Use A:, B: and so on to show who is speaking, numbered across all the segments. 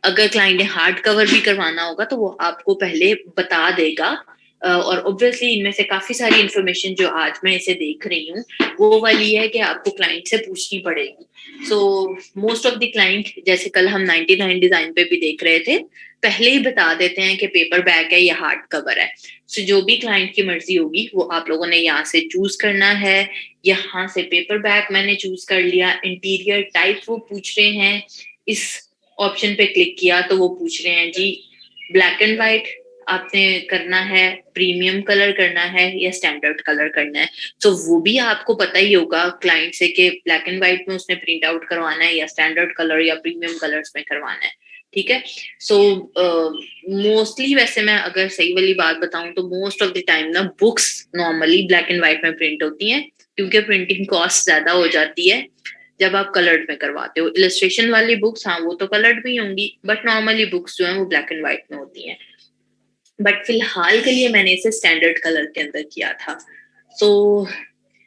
A: अगर क्लाइंट ने hard cover भी करवाना होगा तो वो आपको पहले बता देगा। और ऑब्वियसली इनमें से काफी सारी इंफॉर्मेशन जो आज मैं इसे देख रही हूँ वो वाली है कि आपको क्लाइंट से पूछनी पड़ेगी। So most of the client, जैसे कल हम 99 डिजाइन पे भी देख रहे थे, पहले ही बता देते हैं कि पेपर बैक है या हार्ड कवर है। सो जो भी क्लाइंट की मर्जी होगी वो आप लोगों ने यहाँ से चूज करना है। यहाँ से पेपर बैक मैंने चूज कर लिया। इंटीरियर टाइप वो पूछ रहे हैं, इस ऑप्शन पे क्लिक किया तो वो पूछ रहे हैं जी ब्लैक एंड व्हाइट आपने करना है, प्रीमियम कलर करना है या स्टैंडर्ड कलर करना है। तो वो भी आपको पता ही होगा क्लाइंट से कि ब्लैक एंड व्हाइट में उसने प्रिंट आउट करवाना है या स्टैंडर्ड कलर या प्रीमियम कलर्स में करवाना है। ठीक है। सो मोस्टली वैसे मैं अगर सही वाली बात बताऊं तो मोस्ट ऑफ द टाइम ना books normally black and white में प्रिंट होती हैं, क्योंकि प्रिंटिंग कॉस्ट ज्यादा हो जाती है जब आप कलर्ड में करवाते हो। इलस्ट्रेशन वाली बुक्स, हाँ वो तो कलर्ड भी होंगी, बट नॉर्मली बुक्स जो है वो ब्लैक एंड व्हाइट में होती हैं। बट फिलहाल के लिए मैंने इसे स्टैंडर्ड कलर के अंदर किया था। सो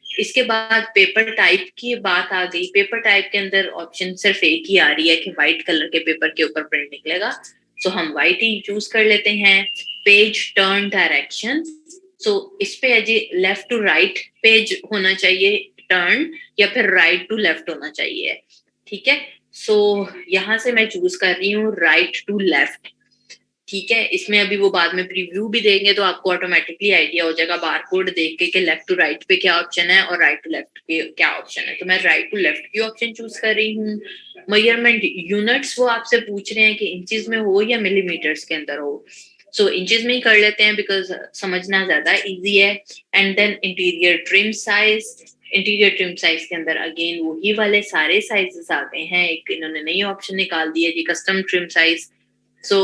A: इसके बाद पेपर टाइप की बात आ गई। पेपर टाइप के अंदर ऑप्शन सिर्फ एक ही आ रही है कि व्हाइट कलर के पेपर के ऊपर प्रिंट निकलेगा। सो हम व्हाइट ही चूज कर लेते हैं। पेज टर्न डायरेक्शन, सो इस पे है जी लेफ्ट टू राइट पेज होना चाहिए टर्न, या फिर राइट टू लेफ्ट होना चाहिए। ठीक है। सो यहाँ से मैं चूज कर रही हूँ राइट टू लेफ्ट। ठीक है। इसमें अभी वो बाद में प्रीव्यू भी देंगे तो आपको ऑटोमेटिकली आइडिया हो जाएगा बार कोड देख के कि लेफ्ट टू राइट पे क्या ऑप्शन है और राइट टू लेफ्ट पे क्या ऑप्शन है। तो मैं राइट टू लेफ्ट की ऑप्शन चूज कर रही हूँ। मेजरमेंट यूनिट्स वो आपसे पूछ रहे हैं कि इंचेस में हो या मिलीमीटर्स के अंदर हो। सो इंचेस में ही कर लेते हैं बिकॉज समझना ज्यादा इजी है। And then interior trim size. Interior trim size के अंदर अगेन वही वाले सारे साइजेस आ गए हैं। एक इन्होंने नई ऑप्शन निकाल दी है जी कस्टम ट्रिम साइज। सो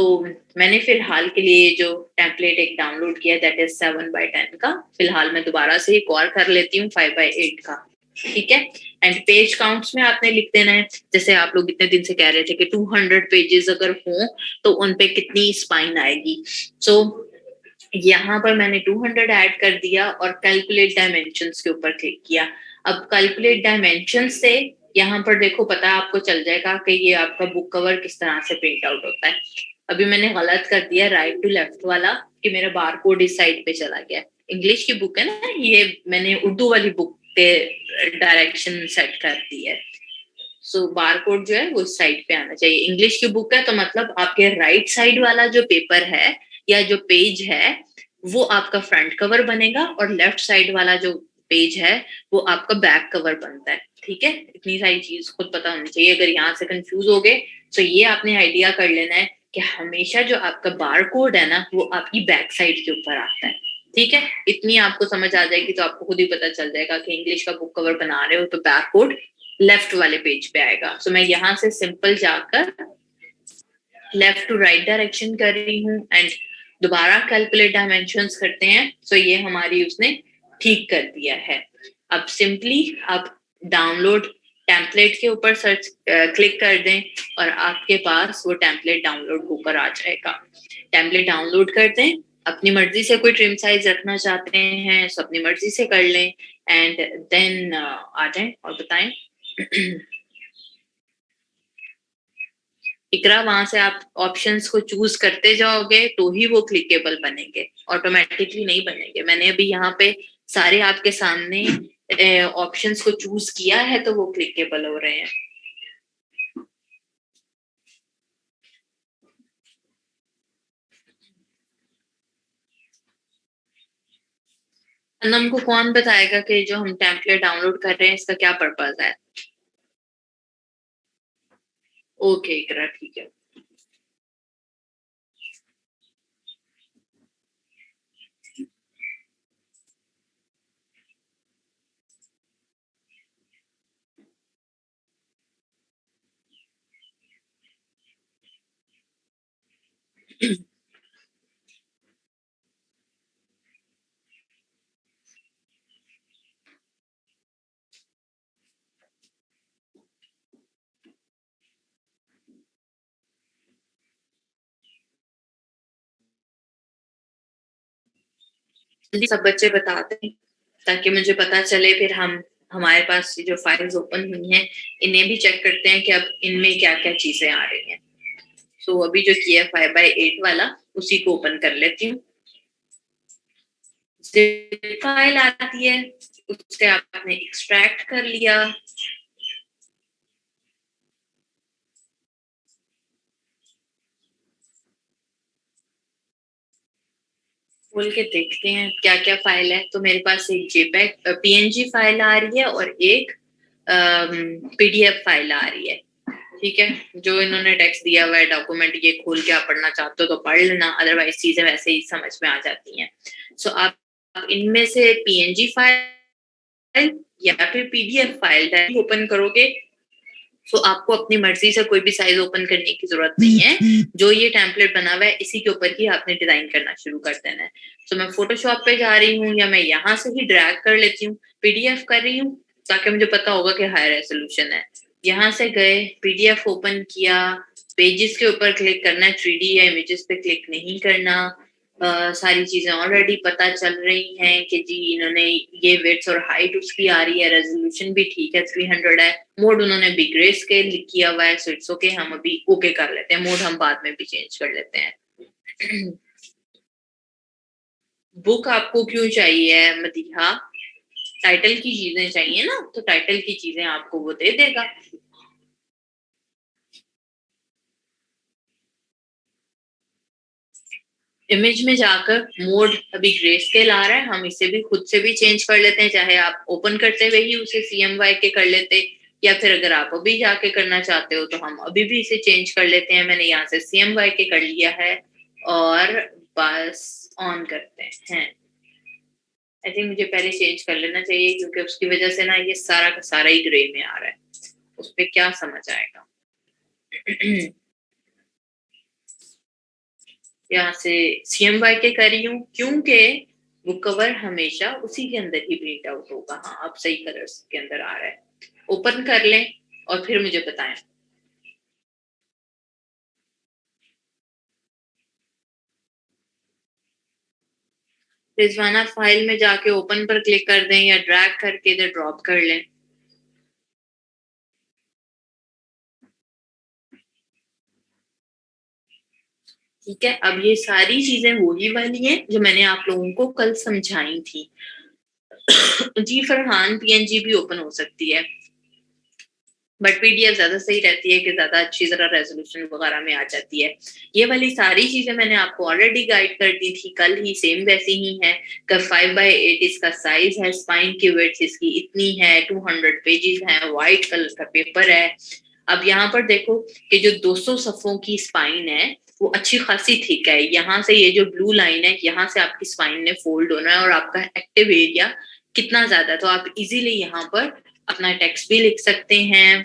A: मैंने फिलहाल के लिए जो टेम्पलेट एक डाउनलोड किया दैट इज 7x10 का। फिलहाल मैं दोबारा से एक और कर लेती हूँ 5x8 का। ठीक है। एंड पेज काउंट्स में आपने लिख देना है, जैसे आप लोग इतने दिन से कह रहे थे कि 200 पेजेस अगर हो तो उन पे कितनी स्पाइन आएगी। सो यहाँ पर मैंने 200 ऐड कर दिया और कैलकुलेट डायमेंशंस के ऊपर क्लिक किया। अब कैलकुलेट डायमेंशंस से यहाँ पर देखो पता आपको चल जाएगा कि ये आपका बुक कवर किस तरह से प्रिंट आउट होता है। अभी मैंने गलत कर दिया राइट टू लेफ्ट वाला कि मेरा बार कोड इस साइड पे चला गया। इंग्लिश की बुक है ना ये, मैंने उर्दू वाली बुक के डायरेक्शन सेट कर दी है। सो बार कोड जो है वो इस साइड पे आना चाहिए। इंग्लिश की बुक है तो मतलब आपके राइट साइड वाला जो पेपर है या जो पेज है वो आपका फ्रंट कवर बनेगा और लेफ्ट साइड वाला जो पेज है वो आपका बैक कवर बनता है। ठीक है। इतनी सारी चीज खुद पता होनी चाहिए। अगर यहाँ से कंफ्यूज हो गए तो ये आपने आइडिया कर लेना है कि हमेशा जो आपका बार कोड है ना वो आपकी बैक साइड के ऊपर आता है। ठीक है। इतनी आपको समझ आ जाएगी तो आपको खुद ही पता चल जाएगा कि इंग्लिश का बुक कवर बना रहे हो तो बैक कोड लेफ्ट वाले पेज पे आएगा। सो मैं यहाँ से सिंपल जाकर लेफ्ट टू राइट डायरेक्शन कर रही हूँ एंड दोबारा कैलकुलेट डायमेंशंस करते हैं। सो ये हमारी उसने ठीक कर दिया है। अब सिंपली आप डाउनलोड टेम्पलेट के ऊपर सर्च क्लिक कर दें और आपके पास वो टेम्पलेट डाउनलोड होकर आ जाएगा। टेम्पलेट डाउनलोड कर दें। अपनी मर्जी से कोई ट्रिम साइज रखना चाहते हैं तो अपनी मर्जी से कर लें एंड देन आ जाएं और बताएं। इकरा वहां से आप ऑप्शंस को चूज करते जाओगे तो ही वो क्लिकेबल बनेंगे, ऑटोमेटिकली नहीं बनेंगे। मैंने अभी यहाँ पे सारे आपके सामने ऑप्शंस को चूज किया है तो वो क्लिकेबल हो रहे हैं। हमको कौन बताएगा कि जो हम टेम्पलेट डाउनलोड कर रहे हैं इसका क्या पर्पज है। ओके इकरा ठीक है। जल्दी सब बच्चे बताते हैं ताकि मुझे पता चले, फिर हम हमारे पास जो फाइल्स ओपन हुई हैं इन्हें भी चेक करते हैं कि अब इनमें क्या क्या चीजें आ रही हैं। सो अभी जो किया 5x8 वाला उसी को ओपन कर लेती हूँ। जिप फाइल आती है, उससे आपने एक्सट्रैक्ट कर लिया। खोल के देखते हैं क्या क्या फाइल है। तो मेरे पास एक जेपैग पीएनजी फाइल आ रही है और एक पीडीएफ फाइल आ रही है। ठीक है, जो इन्होंने टेक्स्ट दिया हुआ है डॉक्यूमेंट, ये खोल के आप पढ़ना चाहते हो तो पढ़ लेना, अदरवाइज चीजें वैसे ही समझ में आ जाती हैं। सो आप इनमें से पीएनजी फाइल या फिर पीडीएफ फाइल ओपन करोगे तो आपको अपनी मर्जी से कोई भी साइज ओपन करने की जरूरत नहीं है। जो ये टेम्पलेट बना हुआ है इसी के ऊपर ही आपने डिजाइन करना शुरू कर देना है। तो मैं फोटोशॉप पे जा रही हूँ या मैं यहाँ से ही ड्रैग कर लेती हूँ, पीडीएफ कर रही हूँ ताकि मुझे पता होगा कि हाई रेजोल्यूशन है। यहाँ से गए, पीडीएफ ओपन किया, पेजेस के ऊपर क्लिक करना है, 3D या इमेजेस पे क्लिक नहीं करना। सारी चीजें ऑलरेडी पता चल रही हैं कि जी इन्होंने ये विड्थ और हाइट उसकी आ रही है, रेजोल्यूशन भी ठीक है 300 है, मोड उन्होंने भी ग्रे स्केल किया हुआ है, सो इट्स ओके। हम अभी ओके कर लेते हैं, मोड हम बाद में भी चेंज कर लेते हैं। बुक आपको क्यों चाहिए मदीहा? टाइटल की चीजें चाहिए ना, तो टाइटल की चीजें आपको वो दे देगा। इमेज में जाकर मोड अभी ग्रे स्केल आ रहा है, हम इसे भी खुद से भी चेंज कर लेते हैं, चाहे आप ओपन करते हुए ही उसे CMY के कर लेते, या फिर अगर आप अभी जाके करना चाहते हो तो हम अभी भी इसे चेंज कर लेते हैं। मैंने यहाँ से CMY के कर लिया है और बस ऑन करते हैं। आई थिंक मुझे पहले चेंज कर लेना चाहिए क्योंकि उसकी वजह से ना ये सारा का सारा ही ग्रे में आ रहा है, उस पर क्या समझ आएगा। यहाँ से CMY के कर रही हूँ क्योंकि वो कवर हमेशा उसी के अंदर ही प्रिंट आउट होगा। हाँ, अब सही कलर्स के अंदर आ रहा है। ओपन कर लें और फिर मुझे बताएं। रिजवाना फाइल में जाके ओपन पर क्लिक कर दें या ड्रैग करके इधर ड्रॉप कर लें। ठीक है, अब ये सारी चीजें वही वाली हैं जो मैंने आप लोगों को कल समझाई थी। जी फरहान, पीएनजी भी ओपन हो सकती है बट पीडीएफ ज्यादा सही रहती है कि ज्यादा अच्छी तरह रेजोल्यूशन वगैरह में आ जाती है। ये वाली सारी चीजें मैंने आपको ऑलरेडी गाइड कर दी थी कल ही, सेम वैसी ही है कि 5x8 इसका साइज है, स्पाइन की विड्थ इसकी इतनी है, 200 पेजेस है, व्हाइट कलर का पेपर है। अब यहाँ पर देखो कि जो 200 सफ़ों की स्पाइन है वो अच्छी खासी थिक है। यहाँ से ये जो ब्लू लाइन है, यहाँ से आपकी स्पाइन ने फोल्ड होना है और आपका एक्टिव एरिया कितना ज्यादा, तो आप इजीली यहाँ पर अपना टेक्स्ट भी लिख सकते हैं।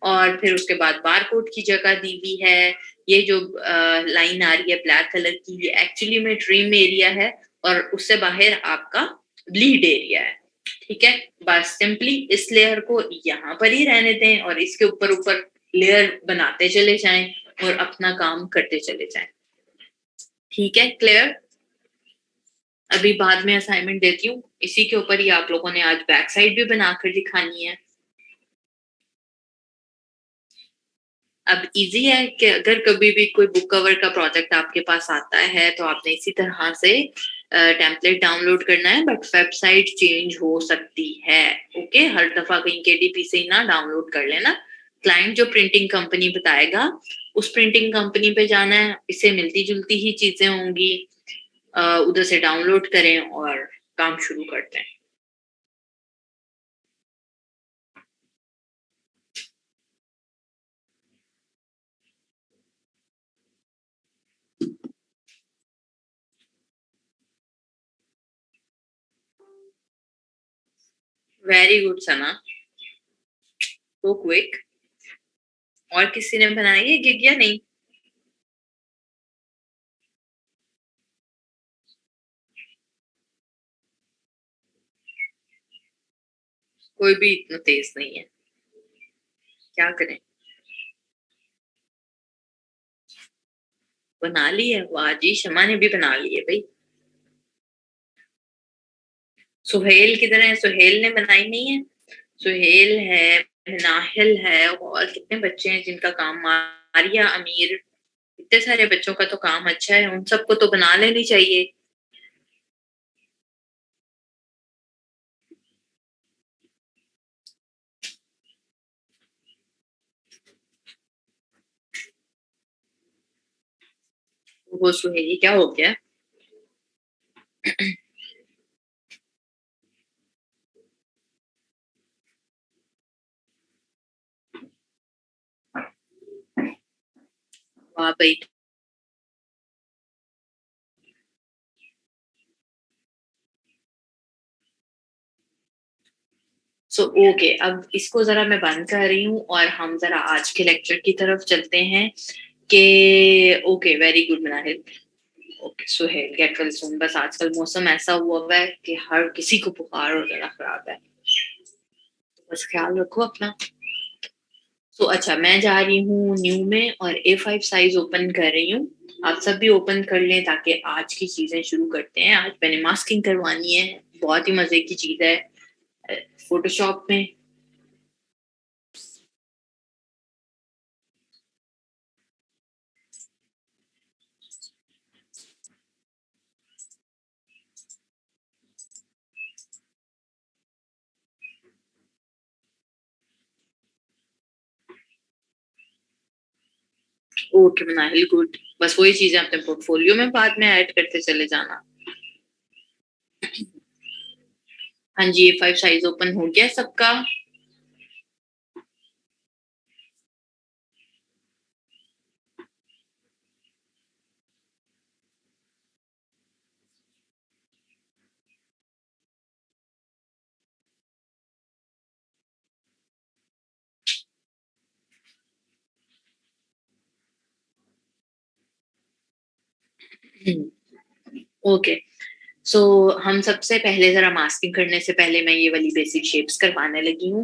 A: और फिर उसके बाद बारकोड की जगह दी हुई है। ये जो लाइन आ रही है ब्लैक कलर की, ये एक्चुअली में ट्रिम एरिया है और उससे बाहर आपका ब्लीड एरिया है। ठीक है, बस सिंपली इस लेयर को यहाँ पर ही रहने दें और इसके ऊपर ऊपर लेयर बनाते चले जाएं और अपना काम करते चले जाएं। ठीक है, क्लियर? अभी बाद में असाइनमेंट देती हूँ, इसी के ऊपर ही आप लोगों ने आज बैक साइड भी बनाकर दिखानी है। अब इजी है कि अगर कभी भी कोई बुक कवर का प्रोजेक्ट आपके पास आता है तो आपने इसी तरह से टेम्पलेट डाउनलोड करना है, बट वेबसाइट चेंज हो सकती है। ओके, हर दफा कहीं KDP से ही ना डाउनलोड कर लेना। क्लाइंट जो प्रिंटिंग कंपनी बताएगा उस प्रिंटिंग कंपनी पे जाना है, इससे मिलती जुलती ही चीजें होंगी, उधर से डाउनलोड करें और काम शुरू करते हैं। वेरी गुड सना, सो क्विक। और किसी ने बनाई है गिग या नहीं? कोई भी इतना तेज नहीं है, क्या करें। बना ली है, वाह जी, शमा ने भी बना ली है भाई। सुहेल किधर है? सुहेल ने बनाई नहीं है? सुहेल है, नाहिल है, और कितने बच्चे हैं जिनका काम, मारिया, अमीर, इतने सारे बच्चों का तो काम अच्छा है, उन सबको तो बना लेनी चाहिए। वो सुहेली क्या हो गया? वाह भाई। सो ओके, अब इसको जरा मैं बंद कर रही हूँ और हम जरा आज के लेक्चर की तरफ चलते हैं कि okay, very good Munahid. Okay Suhail, get well soon. बस आजकल मौसम ऐसा हुआ है कि हर किसी को बुखार और गला खराब है, तो बस ख्याल रखो अपना। तो अच्छा, मैं जा रही हूँ न्यू में और A5 साइज ओपन कर रही हूँ। आप सब भी ओपन कर लें ताकि आज की चीजें शुरू करते हैं। आज मैंने मास्किंग करवानी है, बहुत ही मजे की चीज है फोटोशॉप में। Okay Manahil, good. बस वही चीजें अपने पोर्टफोलियो में बाद में ऐड करते चले जाना। हाँ जी, A5 साइज ओपन हो गया सबका। ओके, सो हम सबसे पहले जरा मास्किंग करने से पहले मैं ये वाली बेसिक शेप्स करवाने लगी हूँ।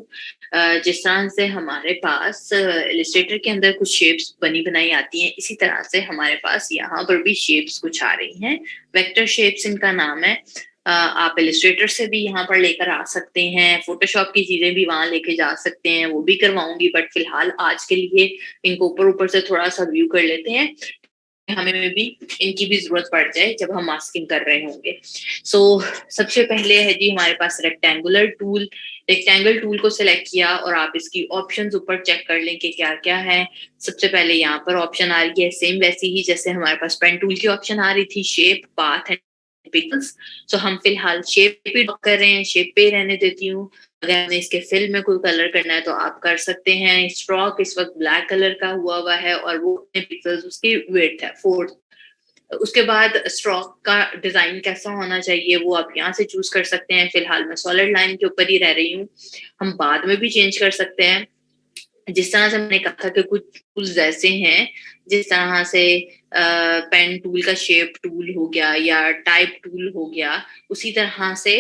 A: जिस तरह से हमारे पास इलस्ट्रेटर के अंदर कुछ शेप्स बनी बनाई आती हैं, इसी तरह से हमारे पास यहाँ पर भी शेप्स कुछ आ रही हैं। वेक्टर शेप्स इनका नाम है। आप इलस्ट्रेटर से भी यहाँ पर लेकर आ सकते हैं, फोटोशॉप की चीजें भी वहां लेके जा सकते हैं, वो भी करवाऊंगी। बट फिलहाल आज के लिए इनको ऊपर ऊपर से थोड़ा सा व्यू कर लेते हैं, हमें में भी इनकी भी जरूरत पड़ जाए जब हम मास्किंग कर रहे होंगे। सो सबसे पहले है जी हमारे पास रेक्टेंगुलर टूल। रेक्टेंगल टूल को सिलेक्ट किया और आप इसकी ऑप्शंस ऊपर चेक कर लें कि क्या क्या है। सबसे पहले यहाँ पर ऑप्शन आ रही है सेम वैसी ही जैसे हमारे पास पेन टूल की ऑप्शन आ रही थी, शेप, पाथ एंड पिक्स। सो हम फिलहाल शेप पे ड्रॉ कर रहे हैं, शेप पे रहने देती हूँ। अगर हमें इसके फिल में कोई कलर करना है तो आप कर सकते हैं। स्ट्रोक इस वक्त ब्लैक कलर का हुआ हुआ है और वो पिक्सल्स उसकी वेट है 4। उसके बाद स्ट्रोक का डिजाइन कैसा होना चाहिए वो आप यहाँ से चूज कर सकते हैं। फिलहाल मैं सॉलिड लाइन के ऊपर ही रह रही हूँ, हम बाद में भी चेंज कर सकते हैं। जिस तरह से मैंने कहा था कि कुछ टूल्स ऐसे हैं, जिस तरह से पेन टूल का शेप टूल हो गया या टाइप टूल हो गया, उसी तरह से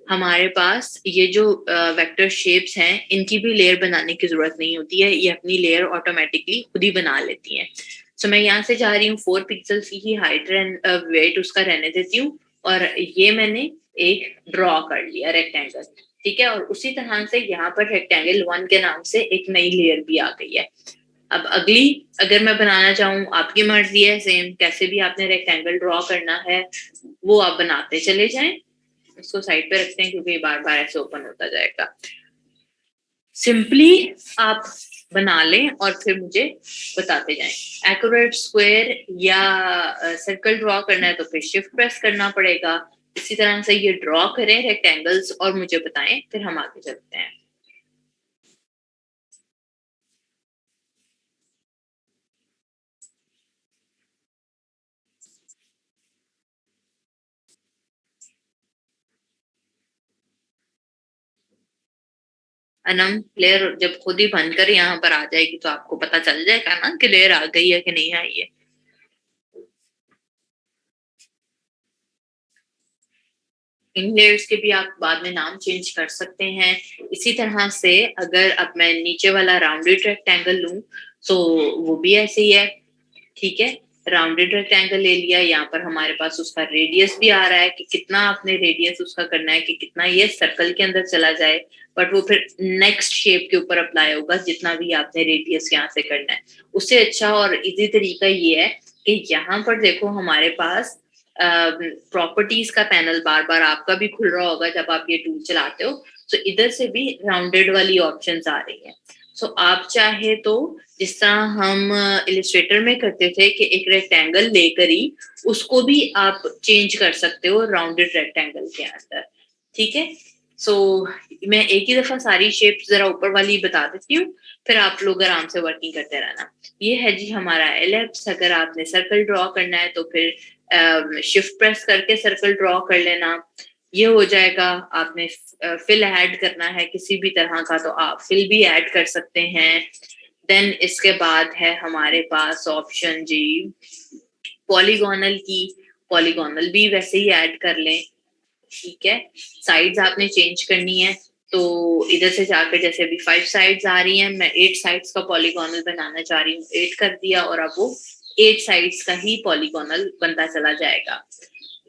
A: हमारे पास ये जो वेक्टर शेप्स हैं इनकी भी लेयर बनाने की जरूरत नहीं होती है, ये अपनी लेयर ऑटोमेटिकली खुद ही बना लेती हैं। सो मैं यहाँ से जा रही हूँ 4 पिक्सल्स की ही हाइट एंड वेट उसका रहने देती हूँ और ये मैंने एक ड्रॉ कर लिया रेक्टेंगल। ठीक है, और उसी तरह से यहाँ पर रेक्टेंगल 1 के नाम से एक नई लेयर भी आ गई है। अब अगली अगर मैं बनाना चाहूँ, आपकी मर्जी है, सेम कैसे भी आपने रेक्टेंगल ड्रॉ करना है वो आप बनाते चले जाएं। इसको साइड पे रखते हैं क्योंकि बार बार ऐसे ओपन होता जाएगा। सिंपली आप बना लें और फिर मुझे बताते जाएं। एक्यूरेट स्क्वायर या सर्कल ड्रॉ करना है तो फिर शिफ्ट प्रेस करना पड़ेगा। इसी तरह से ये ड्रॉ करें रेक्टेंगल्स और मुझे बताएं, फिर हम आगे चलते हैं। अनम, लेयर जब खुद ही बनकर यहाँ पर आ जाएगी तो आपको पता चल जाएगा ना कि लेयर आ गई है कि नहीं आई है। इन लेयर्स के भी आप बाद में नाम चेंज कर सकते हैं। इसी तरह से अगर अब मैं नीचे वाला राउंडेड रेक्टेंगल लूं तो वो भी ऐसे ही है। ठीक है, राउंडेड रेक्टेंगल ले लिया, यहाँ पर हमारे पास उसका रेडियस भी आ रहा है कि कितना आपने रेडियस उसका करना है कि कितना ये सर्कल के अंदर चला जाए, बट वो फिर नेक्स्ट शेप के ऊपर अप्लाई होगा जितना भी आपने रेडियस यहाँ से करना है। उससे अच्छा और इजी तरीका ये है कि यहाँ पर देखो हमारे पास प्रॉपर्टीज का पैनल बार बार आपका भी खुल रहा होगा जब आप ये टूल चलाते हो। तो इधर से भी राउंडेड वाली ऑप्शंस आ रही हैं। सो आप चाहे तो जिस तरह हम इलिस्ट्रेटर में करते थे कि एक रेक्टेंगल लेकर ही उसको भी आप चेंज कर सकते हो राउंडेड रेक्टेंगल के अंदर। ठीक है, सो मैं एक ही दफा सारी शेप्स जरा ऊपर वाली बता देती हूँ, फिर आप लोग आराम से वर्किंग करते रहना। ये है जी हमारा एलिप्स। अगर आपने सर्कल ड्रॉ करना है तो फिर शिफ्ट प्रेस करके सर्कल ड्रॉ कर लेना, ये हो जाएगा। आपने फिल ऐड करना है किसी भी तरह का तो आप फिल भी ऐड कर सकते हैं। देन इसके बाद है हमारे पास ऑप्शन जी पॉलीगोनल की, पॉलीगोनल भी वैसे ही ऐड कर लें। ठीक है, साइड्स आपने चेंज करनी है तो इधर से जाकर जैसे अभी 5 साइड्स आ रही हैं, मैं 8 साइड्स का पॉलीगोनल बनाना चाह रही हूँ, 8 कर दिया और अब वो 8 साइड्स का ही पॉलीगोनल बनता चला जाएगा।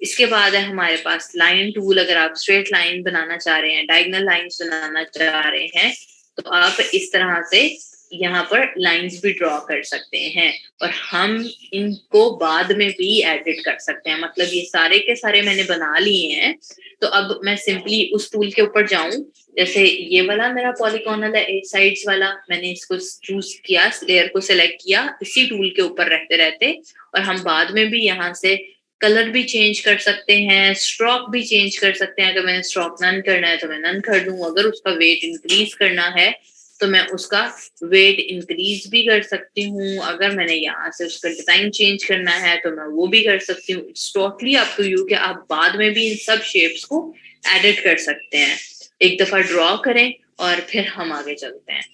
A: इसके बाद है हमारे पास लाइन टूल। अगर आप स्ट्रेट लाइन बनाना चाह रहे हैं, डायगोनल लाइंस बनाना चाह रहे हैं, तो आप इस तरह से यहाँ पर लाइंस भी ड्रॉ कर सकते हैं और हम इनको बाद में भी एडिट कर सकते हैं। मतलब ये सारे के सारे मैंने बना लिए हैं, तो अब मैं सिंपली उस टूल के ऊपर जाऊं। जैसे ये वाला मेरा पॉलीगोनल है 8 साइड्स वाला, मैंने इसको चूज किया, लेयर को सिलेक्ट किया इसी टूल के ऊपर रहते रहते, और हम बाद में भी यहाँ से कलर भी चेंज कर सकते हैं, स्ट्रोक भी चेंज कर सकते हैं। अगर मैंने स्ट्रोक नन करना है तो मैं नन कर दूं, अगर उसका वेट इंक्रीज करना है तो मैं उसका वेट इंक्रीज भी कर सकती हूँ, अगर मैंने यहाँ से उसका डिजाइन चेंज करना है तो मैं वो भी कर सकती हूँ। It's totally up to you कि आप बाद में भी इन सब शेप्स को एडिट कर सकते हैं। एक दफा ड्रॉ करें और फिर हम आगे चलते हैं।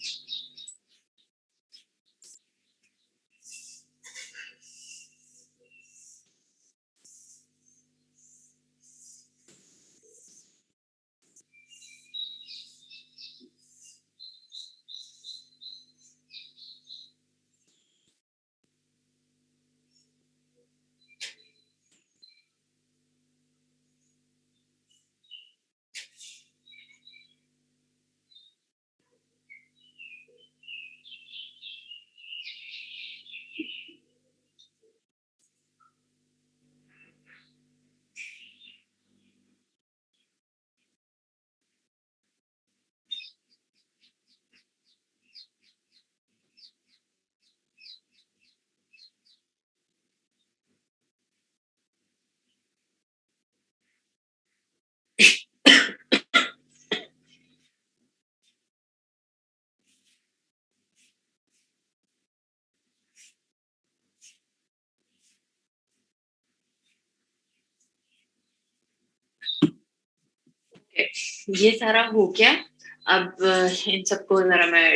A: ये सारा हो गया। अब इन सबको जरा मैं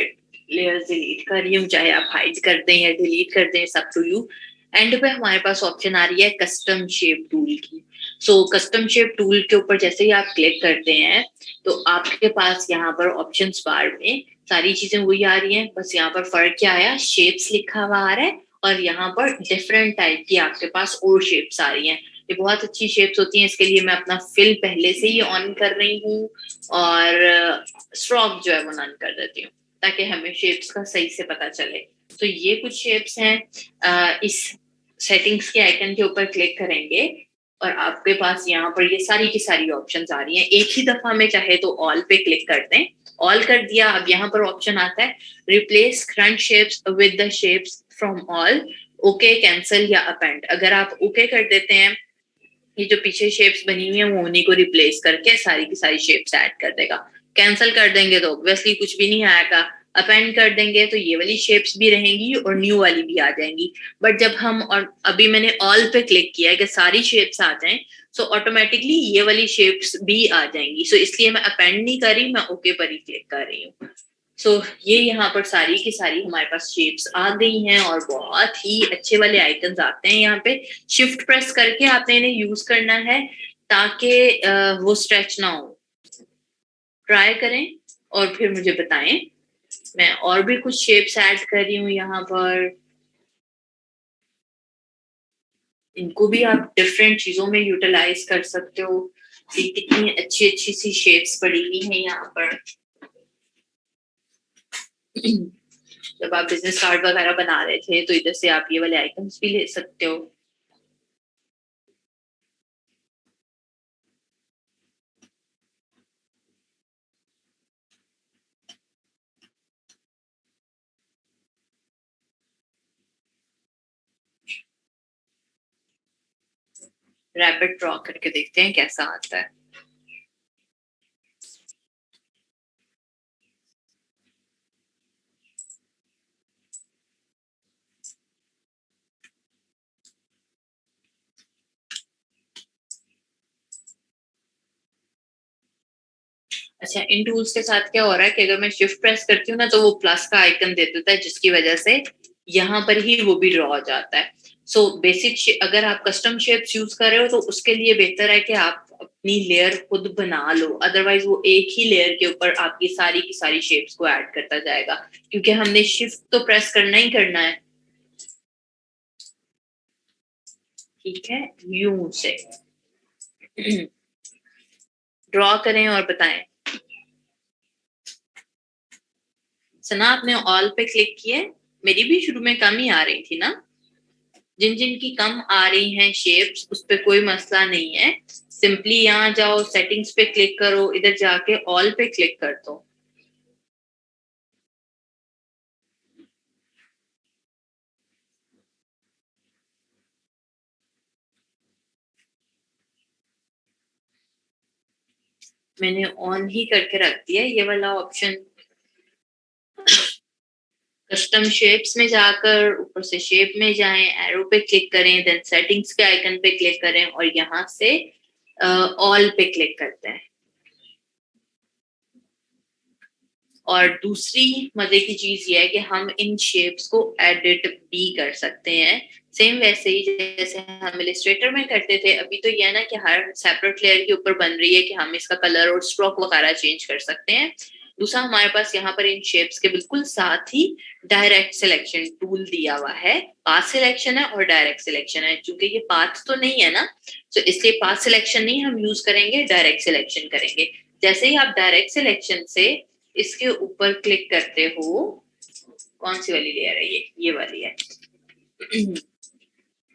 A: लेयर्स डिलीट कर रही हूँ, चाहे आप हाइड कर दें या डिलीट कर दें, सब टू यू। एंड पे हमारे पास ऑप्शन आ रही है कस्टम शेप टूल की। सो कस्टम शेप टूल के ऊपर जैसे ही आप क्लिक करते हैं तो आपके पास यहाँ पर ऑप्शंस बार में सारी चीजें वही आ रही हैं, बस यहाँ पर फर्क क्या आया, शेप्स लिखा हुआ आ रहा है और यहाँ पर डिफरेंट टाइप की आपके पास और शेप्स आ रही हैं। ये बहुत अच्छी शेप्स होती हैं, इसके लिए मैं अपना फिल पहले से ही ऑन कर रही हूँ और स्ट्रोक जो है वो नन कर देती हूँ ताकि हमें शेप्स का सही से पता चले। तो ये कुछ शेप्स हैं। इस सेटिंग्स के आइकन के ऊपर क्लिक करेंगे और आपके पास यहाँ पर ये सारी की सारी ऑप्शंस आ रही हैं। एक ही दफा में चाहे तो ऑल पे क्लिक कर दें, ऑल कर दिया। अब यहाँ पर ऑप्शन आता है replace current shapes with the shapes from all, okay, cancel या अपेंड। अगर आप ओके कर देते हैं, ये जो पीछे शेप्स बनी हुई है वो उन्हीं को रिप्लेस करके सारी की सारी शेप्स ऐड कर देगा। कैंसिल कर देंगे तो ऑब्वियसली कुछ भी नहीं आएगा। अपेंड कर देंगे तो ये वाली शेप्स भी रहेंगी और न्यू वाली भी आ जाएंगी। बट जब हम, और अभी मैंने ऑल पे क्लिक किया है कि सारी शेप्स आ जाएं, सो ऑटोमेटिकली ये वाली शेप्स भी आ जाएंगी। सो इसलिए मैं अपेंड नहीं कर रही, मैं ओके पर ही क्लिक कर रही हूँ। सो ये यहाँ पर सारी की सारी हमारे पास शेप्स आ गई हैं और बहुत ही अच्छे वाले आइकन्स आते हैं यहाँ पे। शिफ्ट प्रेस करके आपने इन्हें यूज करना है ताकि वो स्ट्रेच ना हो। ट्राई करें और फिर मुझे बताएं। मैं और भी कुछ शेप्स ऐड कर रही हूँ यहाँ पर। इनको भी आप डिफरेंट चीजों में यूटिलाइज कर सकते हो। ये कितनी अच्छी अच्छी सी शेप्स पड़ी हुई हैं यहाँ पर। जब आप बिजनेस कार्ड वगैरह बना रहे थे तो इधर से आप ये वाले आइटम्स भी ले सकते हो। रैपिड ड्रॉ करके देखते हैं कैसा आता है। अच्छा, इन टूल्स के साथ क्या हो रहा है कि अगर मैं शिफ्ट प्रेस करती हूँ ना तो वो प्लस का आइकन दे देता है, जिसकी वजह से यहाँ पर ही वो भी ड्रॉ हो जाता है। सो बेसिक अगर आप कस्टम शेप्स यूज कर रहे हो तो उसके लिए बेहतर है कि आप अपनी लेयर खुद बना लो, अदरवाइज वो एक ही लेयर के ऊपर आपकी सारी की सारी शेप्स को ऐड करता जाएगा, क्योंकि हमने शिफ्ट तो प्रेस करना ही करना है। ठीक है, यूं से ड्रॉ करें और बताएं। सना, आपने ऑल पे क्लिक किए? मेरी भी शुरू में कम ही आ रही थी ना। जिन जिन की कम आ रही हैं शेप्स, उस पे कोई मसला नहीं है। सिंपली यहाँ जाओ, सेटिंग्स पे क्लिक करो, इधर जाके ऑल पे क्लिक कर दो। मैंने ऑन ही करके रख दिया ये वाला ऑप्शन। कस्टम शेप्स में जाकर ऊपर से शेप में जाएं, एरो पे क्लिक करें, देन सेटिंग्स के आइकन पे क्लिक करें और यहाँ से ऑल पे क्लिक करते हैं। और दूसरी मजे की चीज ये है कि हम इन शेप्स को एडिट भी कर सकते हैं, सेम वैसे ही जैसे हम इलिस्ट्रेटर में करते थे। अभी तो ये है ना कि हर सेपरेट लेयर के ऊपर बन रही है कि हम इसका कलर और स्ट्रोक वगैरह चेंज कर सकते हैं। दूसरा, हमारे पास यहाँ पर इन शेप्स के बिल्कुल साथ ही डायरेक्ट सिलेक्शन टूल दिया हुआ है। पाथ सिलेक्शन है और डायरेक्ट सिलेक्शन है। चूंकि ये पाथ तो नहीं है ना, तो इसलिए पाथ सिलेक्शन नहीं हम यूज करेंगे, डायरेक्ट सिलेक्शन करेंगे। जैसे ही आप डायरेक्ट सिलेक्शन से इसके ऊपर क्लिक करते हो, कौन सी वाली लेयर है, ये वाली है।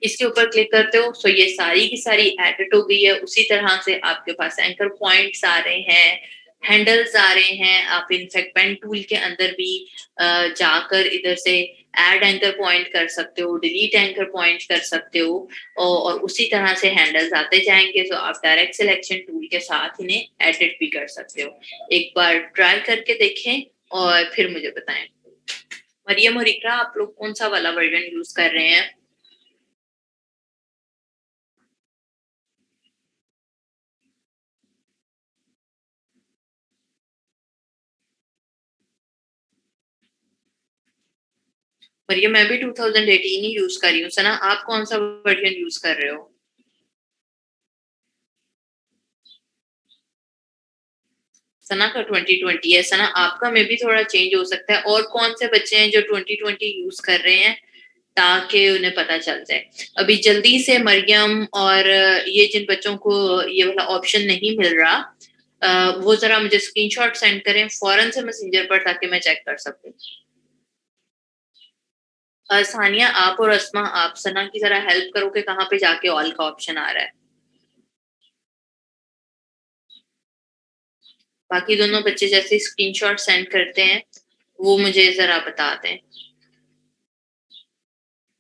A: इसके ऊपर क्लिक करते हो तो ये सारी की सारी एडिट हो गई है। उसी तरह से आपके पास एंकर पॉइंट्स आ रहे हैं, हैंडल्स आ रहे हैं। आप इनफैक्ट पेन टूल के अंदर भी जाकर इधर से ऐड एंकर पॉइंट कर सकते हो, डिलीट एंकर पॉइंट कर सकते हो, और उसी तरह से हैंडल्स आते जाएंगे। तो आप डायरेक्ट सिलेक्शन टूल के साथ इन्हें एडिट भी कर सकते हो। एक बार ट्राई करके देखें और फिर मुझे बताएं। मरियम और इकरा, आप लोग कौन सा वाला वर्जन यूज कर रहे हैं? मरियम, मैं भी 2018 ही यूज कर रही हूँ। सना, आप कौन सा वर्जन यूज कर रहे हो? सना का 2020 है। सना, आपका में भी थोड़ा चेंज हो सकता है। और कौन से बच्चे हैं जो 2020 यूज कर रहे हैं, ताकि उन्हें पता चल जाए। अभी जल्दी से मरियम और ये जिन बच्चों को ये वाला ऑप्शन नहीं मिल रहा, वो जरा मुझे स्क्रीनशॉट सेंड करें फौरन से मैसेंजर पर, ताकि मैं चेक कर सकूं। सानिया, आप और अस्मा, आप सना की जरा हेल्प करो कि कहाँ पे जाके ऑल का ऑप्शन आ रहा है। बाकी दोनों बच्चे जैसे स्क्रीनशॉट सेंड करते हैं, वो मुझे जरा बता दें।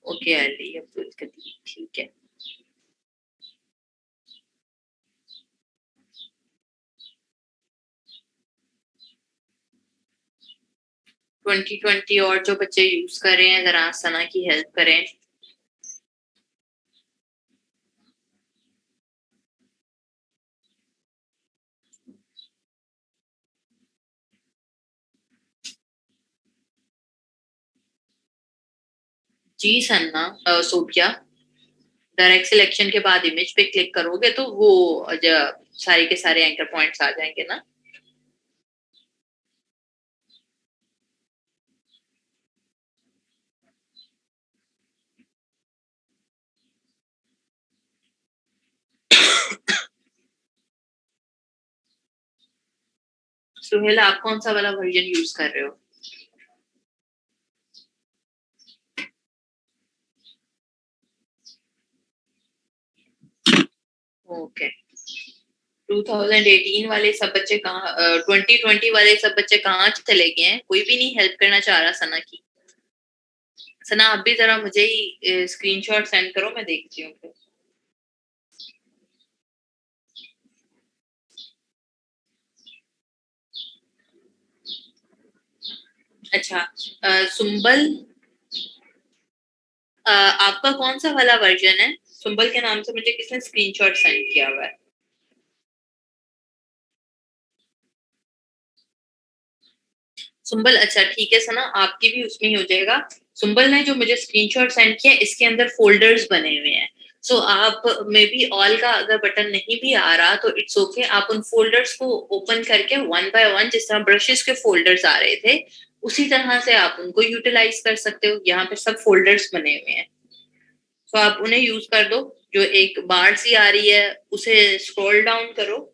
A: ओके अली, अब्दुल कदीर, ठीक है। 2020 और जो बच्चे यूज कर रहे हैं, जरा सना की हेल्प करें। जी सन्ना, सोफिया, डायरेक्ट सिलेक्शन के बाद इमेज पे क्लिक करोगे तो वो सारे के सारे एंकर पॉइंट्स आ जाएंगे ना। सुहेल, आप कौन सा वाला वर्जन यूज कर रहे हो? ओके। 2018 वाले सब बच्चे कहाँ, 2020 वाले सब बच्चे कहाँ चले गए हैं? कोई भी नहीं हेल्प करना चाह रहा सना की। सना आप भी जरा मुझे ही स्क्रीनशॉट सेंड करो, मैं देखती हूँ फिर। अच्छा, सुम्बल, आपका कौन सा वाला वर्जन है? सुम्बल के नाम से मुझे किसने स्क्रीनशॉट सेंड किया हुआ है? सुम्बल, अच्छा ठीक है सना, आपकी भी उसमें ही हो जाएगा। सुम्बल ने जो मुझे स्क्रीनशॉट सेंड किया, इसके अंदर फोल्डर्स बने हुए हैं। सो आप मे बी ऑल का अगर बटन नहीं भी आ रहा तो इट्स ओके, आप उन फोल्डर्स को ओपन करके वन बाय वन, जिस तरह ब्रशेस के फोल्डर्स आ रहे थे उसी तरह से आप उनको यूटिलाइज कर सकते हो। यहाँ पे सब फोल्डर्स बने हुए हैं, तो आप उन्हें यूज कर दो। जो एक बार सी आ रही है उसे स्क्रॉल डाउन करो।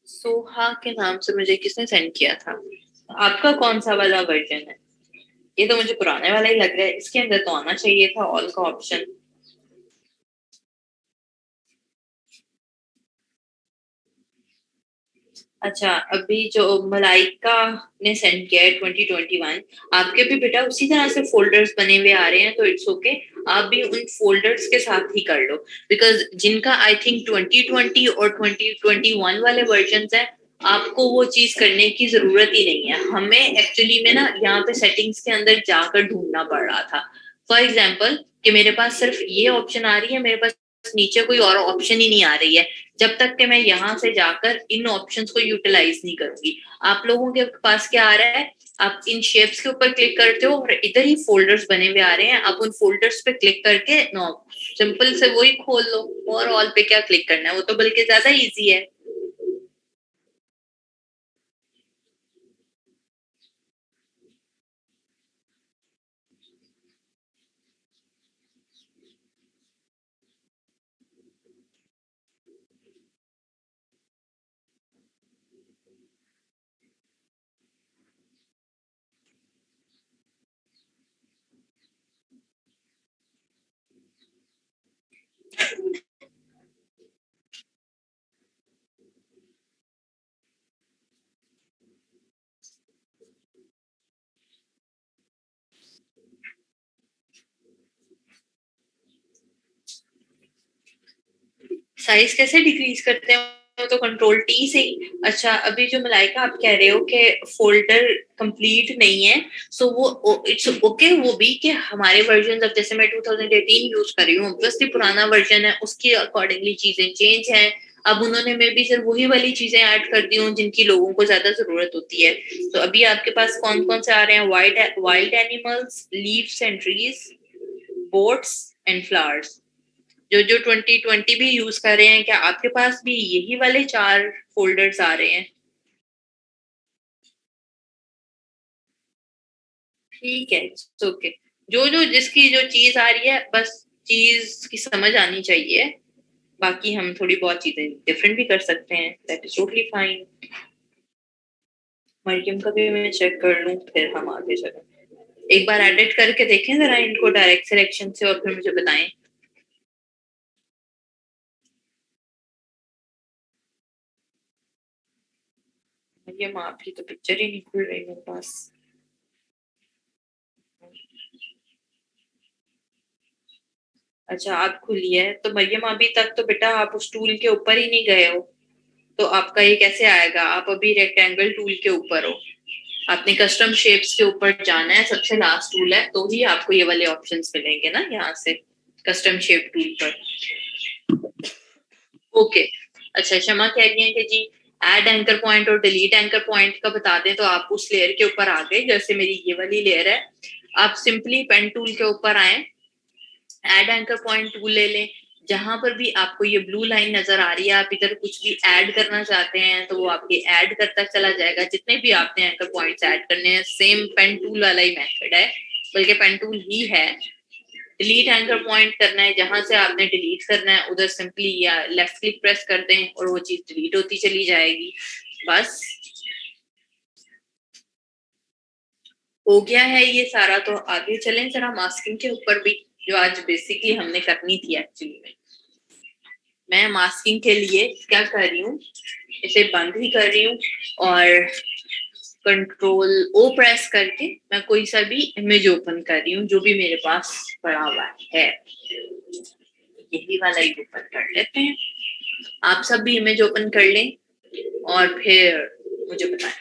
A: सोहा के नाम से मुझे किसने सेंड किया था? आपका कौन सा वाला वर्जन है? ये तो मुझे पुराने वाला ही लग रहा है, इसके अंदर तो आना चाहिए था ऑल का ऑप्शन। अच्छा, अभी जो मलाइका ने सेंड किया है 2021, आपके भी बेटा उसी तरह से फोल्डर्स बने हुए आ रहे हैं, तो इट्स ओके, आप भी उन फोल्डर्स के साथ ही कर लो। बिकॉज जिनका आई थिंक 2020 और 2021 वाले वर्जन है, आपको वो चीज करने की जरूरत ही नहीं है। हमें एक्चुअली में ना यहाँ पे सेटिंग्स के अंदर जाकर ढूंढना पड़ रहा था। फॉर एग्जाम्पल कि मेरे पास सिर्फ ये ऑप्शन आ रही है, मेरे पास नीचे कोई और ऑप्शन ही नहीं आ रही है, जब तक कि मैं यहाँ से जाकर इन ऑप्शंस को यूटिलाइज नहीं करूंगी। आप लोगों के पास क्या आ रहा है, आप इन शेप्स के ऊपर क्लिक करते हो और इधर ही फोल्डर्स बने हुए आ रहे हैं, आप उन फोल्डर्स पे क्लिक करके नो सिंपल से वही खोल लो, और ऑल पे क्या क्लिक करना है, वो तो बल्कि ज्यादा इजी है। साइज कैसे डिक्रीज करते हैं? वो तो कंट्रोल टी से ही। अच्छा, अभी जो मलाइका आप कह रहे हो कि फोल्डर कंप्लीट नहीं है, सो वो इट्स ओके, वो भी कि हमारे वर्जन, अब जैसे मैं 2018 यूज कर रही हूँ, ऑब्वियसली पुराना वर्जन है, उसके अकॉर्डिंगली चीजें चेंज हैं। अब उन्होंने मे बी सिर्फ वही वाली चीजें ऐड कर दी हूँ जिनकी लोगों को ज्यादा जरूरत होती है। तो अभी आपके पास कौन कौन से आ रहे हैं? Wild animals, leaves and trees, boats and flowers. जो जो 2020 भी यूज कर रहे हैं, क्या आपके पास भी यही वाले 4 फोल्डर्स आ रहे हैं? ठीक है, ओके। जो जो जिसकी जो चीज आ रही है, बस चीज की समझ आनी चाहिए। बाकी हम थोड़ी बहुत चीजें डिफरेंट भी कर सकते हैं, that is totally fine. Mariam का भी मैं चेक कर लूं, फिर हम आगे चलें। एक बार एडिट करके देखें जरा इनको डायरेक्ट सिलेक्शन से, और फिर मुझे बताएं। मरियम आपकी तो पिक्चर ही नहीं खुल रही मेरे पास। अच्छा, आप खुली है तो मरियम, अभी तक तो बेटा आप उस टूल के ऊपर ही नहीं गए हो, तो आपका ये कैसे आएगा? आप अभी रेक्टेंगल टूल के ऊपर हो, आपने कस्टम शेप्स के ऊपर जाना है, सबसे लास्ट टूल है, तो ही आपको ये वाले ऑप्शंस मिलेंगे ना यहाँ से, कस्टम शेप टूल पर। ओके। अच्छा, क्षमा कह रही है कि जी ऐड एंकर पॉइंट और डिलीट एंकर पॉइंट का बता दें, तो आप उस लेयर के ऊपर आ गए, जैसे मेरी ये वाली लेयर है। आप सिंपली पेन टूल के ऊपर आए, ऐड एंकर पॉइंट टूल ले लें। जहां पर भी आपको ये ब्लू लाइन नजर आ रही है, आप इधर कुछ भी ऐड करना चाहते हैं तो वो आपके ऐड करता चला जाएगा। जितने भी आपने एंकर पॉइंट्स ऐड करने हैं, सेम पेन टूल वाला ही मेथड है, बल्कि पेन टूल ही है। डिलीट एंकर पॉइंट करना है, जहां से आपने डिलीट करना है उधर सिंपली या लेफ्ट क्लिक प्रेस कर दें और वो चीज डिलीट होती चली जाएगी। बस हो गया है ये सारा। तो आगे चलें जरा मास्किंग के ऊपर भी, जो आज बेसिकली हमने करनी थी एक्चुअली में। मैं मास्किंग के लिए क्या कर रही हूँ, इसे बंद ही कर रही हूँ और कंट्रोल ओ प्रेस करके मैं कोई सा भी इमेज ओपन कर रही हूँ जो भी मेरे पास पड़ा हुआ है। यही वाला ही ओपन कर लेते हैं। आप सब भी इमेज ओपन कर लें और फिर मुझे बताएं।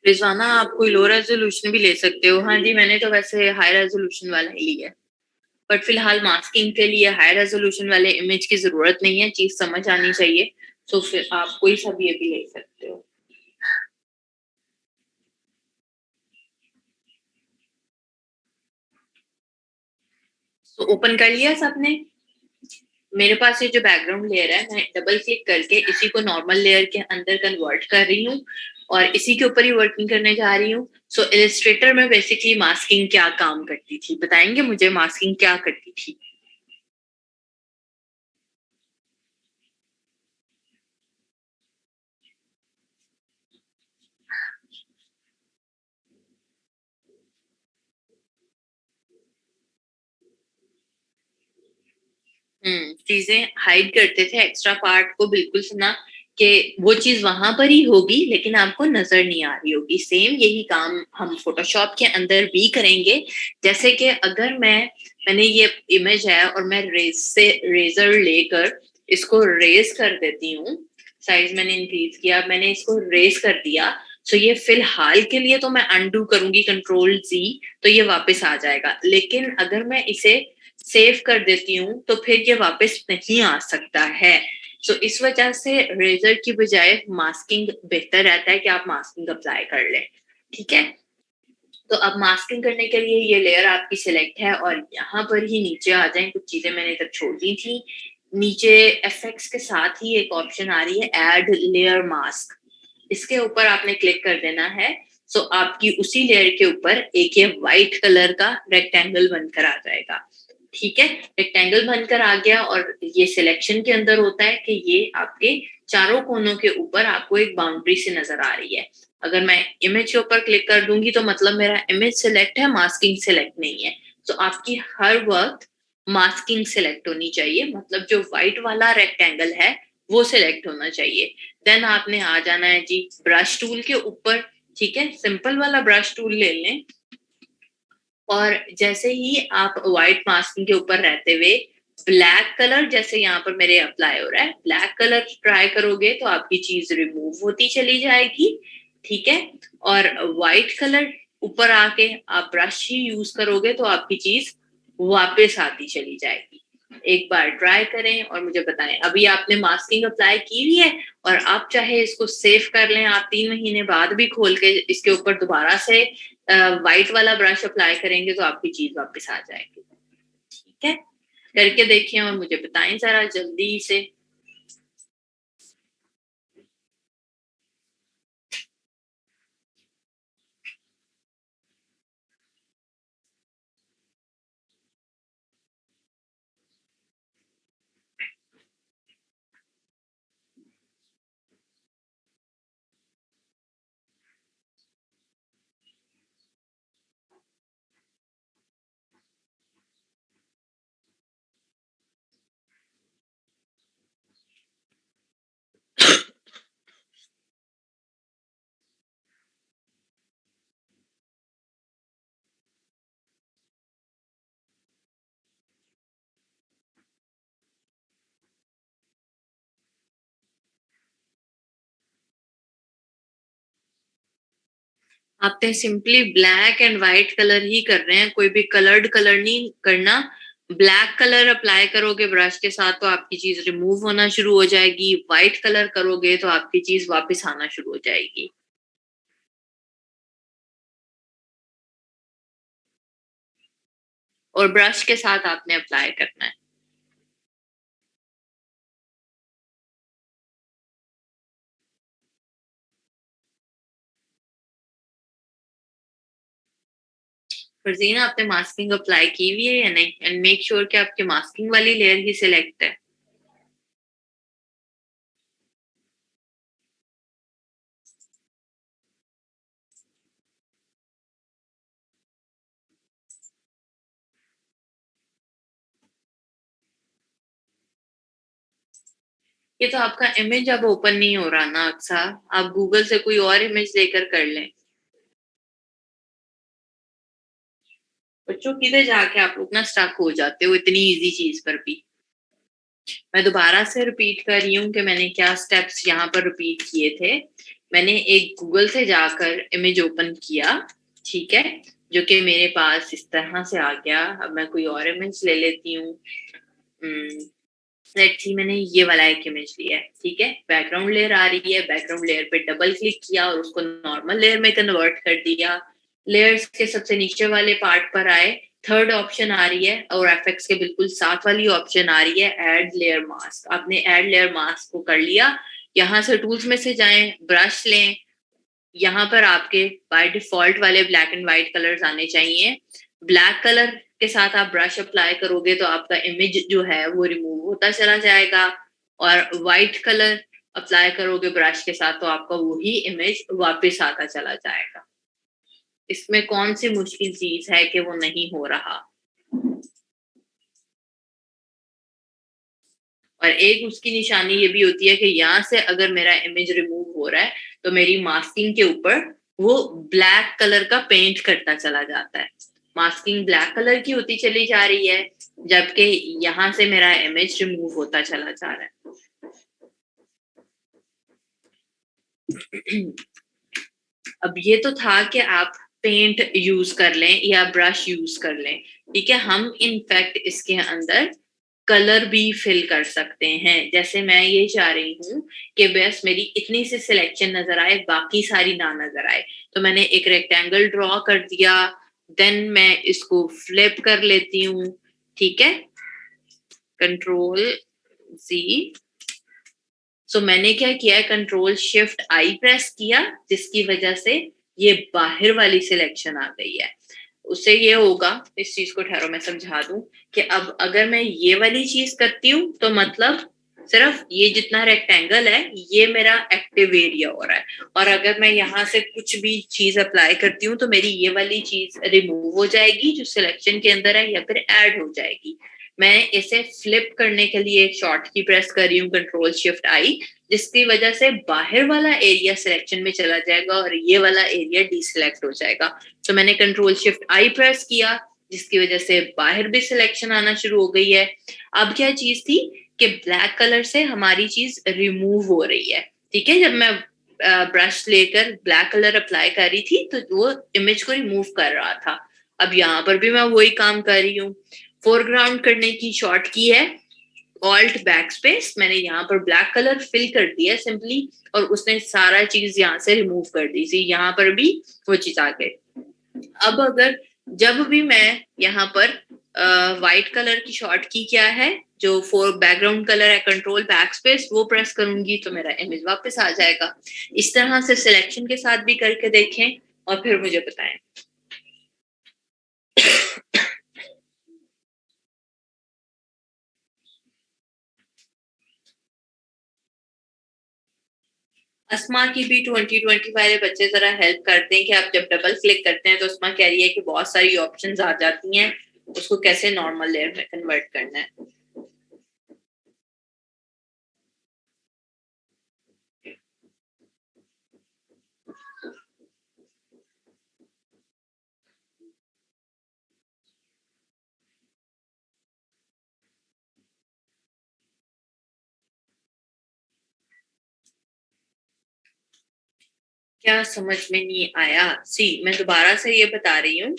A: रिजवाना, आप कोई लो रेजोल्यूशन भी ले सकते हो। हाँ जी, मैंने तो वैसे हाई रेजोल्यूशन वाला ही लिया है, बट फिलहाल मास्किंग के लिए हाई रेजोल्यूशन वाले इमेज की जरूरत नहीं है, चीज समझ आनी चाहिए। तो फिर आप कोई सा भी अभी ले सकते हो। तो ओपन कर लिया सबने? मेरे पास ये जो बैकग्राउंड लेयर है, मैं डबल क्लिक करके इसी को नॉर्मल लेयर के अंदर कन्वर्ट कर रही हूँ और इसी के ऊपर ही वर्किंग करने जा रही हूँ। सो इलिस्ट्रेटर में बेसिकली मास्किंग क्या काम करती थी, बताएंगे मुझे मास्किंग क्या करती थी? चीजें हाइड करते थे, एक्स्ट्रा पार्ट को बिल्कुल सुना कि वो चीज वहां पर ही होगी लेकिन आपको नजर नहीं आ रही होगी। सेम यही काम हम फोटोशॉप के अंदर भी करेंगे। जैसे कि अगर मैंने ये इमेज है और मैं रेजर लेकर इसको रेज कर देती हूँ, साइज मैंने इंक्रीज किया, मैंने इसको रेज कर दिया, तो ये फिलहाल के लिए तो मैं अनडू करूंगी कंट्रोल जी, तो ये वापस आ जाएगा। लेकिन अगर मैं इसे सेव कर देती हूँ तो फिर ये वापस नहीं आ सकता है। तो इस वजह से रेजर की बजाय मास्किंग बेहतर रहता है कि आप मास्किंग अप्लाई कर लें। ठीक है, तो अब मास्किंग करने के लिए ये लेयर आपकी सिलेक्ट है और यहाँ पर ही नीचे आ जाएं। कुछ चीजें मैंने इधर छोड़ दी थी। नीचे एफेक्ट्स के साथ ही एक ऑप्शन आ रही है ऐड लेयर मास्क, इसके ऊपर आपने क्लिक कर देना है। सो आपकी उसी लेयर के ऊपर एक ये व्हाइट कलर का रेक्टेंगल बनकर आ जाएगा। ठीक है, रेक्टेंगल बनकर आ गया और ये सिलेक्शन के अंदर होता है कि ये आपके चारों कोनों के ऊपर आपको एक बाउंड्री से नजर आ रही है। अगर मैं इमेज के ऊपर क्लिक कर दूंगी तो मतलब मेरा इमेज सिलेक्ट है, मास्किंग सिलेक्ट नहीं है। तो आपकी हर वक्त मास्किंग सिलेक्ट होनी चाहिए, मतलब जो व्हाइट वाला रेक्टेंगल है वो सिलेक्ट होना चाहिए। देन आपने आ जाना है जी ब्रश टूल के ऊपर। ठीक है, सिंपल वाला ब्रश टूल ले लें और जैसे ही आप व्हाइट मास्किंग के ऊपर रहते हुए ब्लैक कलर, जैसे यहाँ पर मेरे अप्लाई हो रहा है, ब्लैक कलर ट्राई करोगे तो आपकी चीज रिमूव होती चली जाएगी। ठीक है, और व्हाइट कलर ऊपर आके आप ब्रश ही यूज करोगे तो आपकी चीज वापस आती चली जाएगी। एक बार ट्राई करें और मुझे बताएं। अभी आपने मास्किंग अप्लाई की हुई है और आप चाहे इसको सेव कर लें, आप 3 महीने बाद भी खोल के इसके ऊपर दोबारा से व्हाइट वाला ब्रश अप्लाई करेंगे तो आपकी चीज वापस आ जाएगी। ठीक है, करके देखें और मुझे बताएं जरा जल्दी से। आपने simply black and white colour ही कर रहे हैं, कोई भी कलर्ड कलर नहीं करना। ब्लैक कलर अप्लाई करोगे ब्रश के साथ तो आपकी चीज रिमूव होना शुरू हो जाएगी, व्हाइट कलर करोगे तो आपकी चीज वापस आना शुरू हो जाएगी। और ब्रश के साथ आपने अप्लाई करना है। फरजीना, आपने मास्किंग अप्लाई की हुई है या नहीं? एंड मेक श्योर कि आपकी मास्किंग वाली लेयर ही सिलेक्ट है। ये तो आपका इमेज अब ओपन नहीं हो रहा ना अक्सा, आप गूगल से कोई और इमेज लेकर कर लें। बच्चों किधर जाके आप लोग ना स्टक हो जाते हो इतनी इजी चीज पर भी। मैं दोबारा से रिपीट कर रही हूँ कि मैंने क्या स्टेप्स यहाँ पर रिपीट किए थे। मैंने एक गूगल से जाकर इमेज ओपन किया, ठीक है, जो कि मेरे पास इस तरह से आ गया। अब मैं कोई और इमेज ले लेती हूँ। लेट्स सी, मैंने ये वाला एक इमेज लिया है, ठीक है, बैकग्राउंड लेयर आ रही है, बैकग्राउंड लेयर पे डबल क्लिक किया और उसको नॉर्मल लेयर में कन्वर्ट कर दिया। लेयर्स के सबसे नीचे वाले पार्ट पर आए, थर्ड ऑप्शन आ रही है और एफएक्स के बिल्कुल साथ वाली ऑप्शन आ रही है ऐड लेयर मास्क। आपने ऐड लेयर मास्क को कर लिया। यहाँ से टूल्स में से जाएं, ब्रश लें। यहाँ पर आपके बाय डिफॉल्ट वाले ब्लैक एंड व्हाइट कलर्स आने चाहिए। ब्लैक कलर के साथ आप ब्रश अप्लाई करोगे तो आपका इमेज जो है वो रिमूव होता चला जाएगा, और व्हाइट कलर अप्लाई करोगे ब्रश के साथ तो आपका वही इमेज वापस आता चला जाएगा। इसमें कौन सी मुश्किल चीज है कि वो नहीं हो रहा। और एक उसकी निशानी ये भी होती है कि यहाँ से अगर मेरा इमेज रिमूव हो रहा है तो मेरी मास्किंग के ऊपर वो ब्लैक कलर का पेंट करता चला जाता है। मास्किंग ब्लैक कलर की होती चली जा रही है, जबकि यहाँ से मेरा इमेज रिमूव होता चला जा रहा है। अब ये तो था कि आप पेंट यूज कर लें या ब्रश यूज कर लें, ठीक है। हम इनफैक्ट इसके अंदर कलर भी फिल कर सकते हैं। जैसे मैं ये चाह रही हूँ कि बस मेरी इतनी सी सिलेक्शन नजर आए, बाकी सारी ना नजर आए, तो मैंने एक रेक्टेंगल ड्रॉ कर दिया। देन मैं इसको फ्लिप कर लेती हूँ, ठीक है, कंट्रोल जी। सो मैंने क्या किया है, कंट्रोल शिफ्ट आई प्रेस किया, जिसकी वजह से ये बाहर वाली सिलेक्शन आ गई है। उससे ये होगा, इस चीज को ठहरो मैं समझा दूं, कि अब अगर मैं ये वाली चीज करती हूँ तो मतलब सिर्फ ये जितना रेक्टेंगल है ये मेरा एक्टिव एरिया हो रहा है, और अगर मैं यहाँ से कुछ भी चीज अप्लाई करती हूँ तो मेरी ये वाली चीज रिमूव हो जाएगी जो सिलेक्शन के अंदर है, या फिर ऐड हो जाएगी। मैं इसे फ्लिप करने के लिए एक शॉर्ट की प्रेस कर रही हूँ, कंट्रोल शिफ्ट आई, जिसकी वजह से बाहर वाला एरिया सिलेक्शन में चला जाएगा और ये वाला एरिया डीसिलेक्ट हो जाएगा। तो मैंने कंट्रोल शिफ्ट आई प्रेस किया, जिसकी वजह से बाहर भी सिलेक्शन आना शुरू हो गई है। अब क्या चीज थी कि ब्लैक कलर से हमारी चीज रिमूव हो रही है, ठीक है। जब मैं ब्रश लेकर ब्लैक कलर अप्लाई कर रही थी तो वो इमेज को रिमूव कर रहा था। अब यहाँ पर भी मैं वही काम कर रही हूँ। फोरग्राउंड करने की शॉर्ट की है ऑल्ट बैक स्पेस, मैंने यहाँ पर ब्लैक कलर फिल कर दिया सिंपली, और उसने सारा चीज यहाँ से रिमूव कर दी थी। यहाँ पर भी वो चीज आ गई। अब अगर जब भी मैं यहाँ पर व्हाइट कलर की शॉर्ट की क्या है, जो फोर बैकग्राउंड कलर है, कंट्रोल बैक स्पेस, वो प्रेस करूंगी तो मेरा इमेज वापस आ जाएगा। इस तरह से सिलेक्शन के साथ भी करके देखें और फिर मुझे बताएं। अस्मा की भी 2020 वाले बच्चे जरा हेल्प करते हैं कि आप जब डबल क्लिक करते हैं तो अस्मा कह रही है कि बहुत सारी ऑप्शंस आ जाती हैं, उसको कैसे नॉर्मल लेयर में कन्वर्ट करना है। क्या समझ में नहीं आया? सी मैं दोबारा से ये बता रही हूँ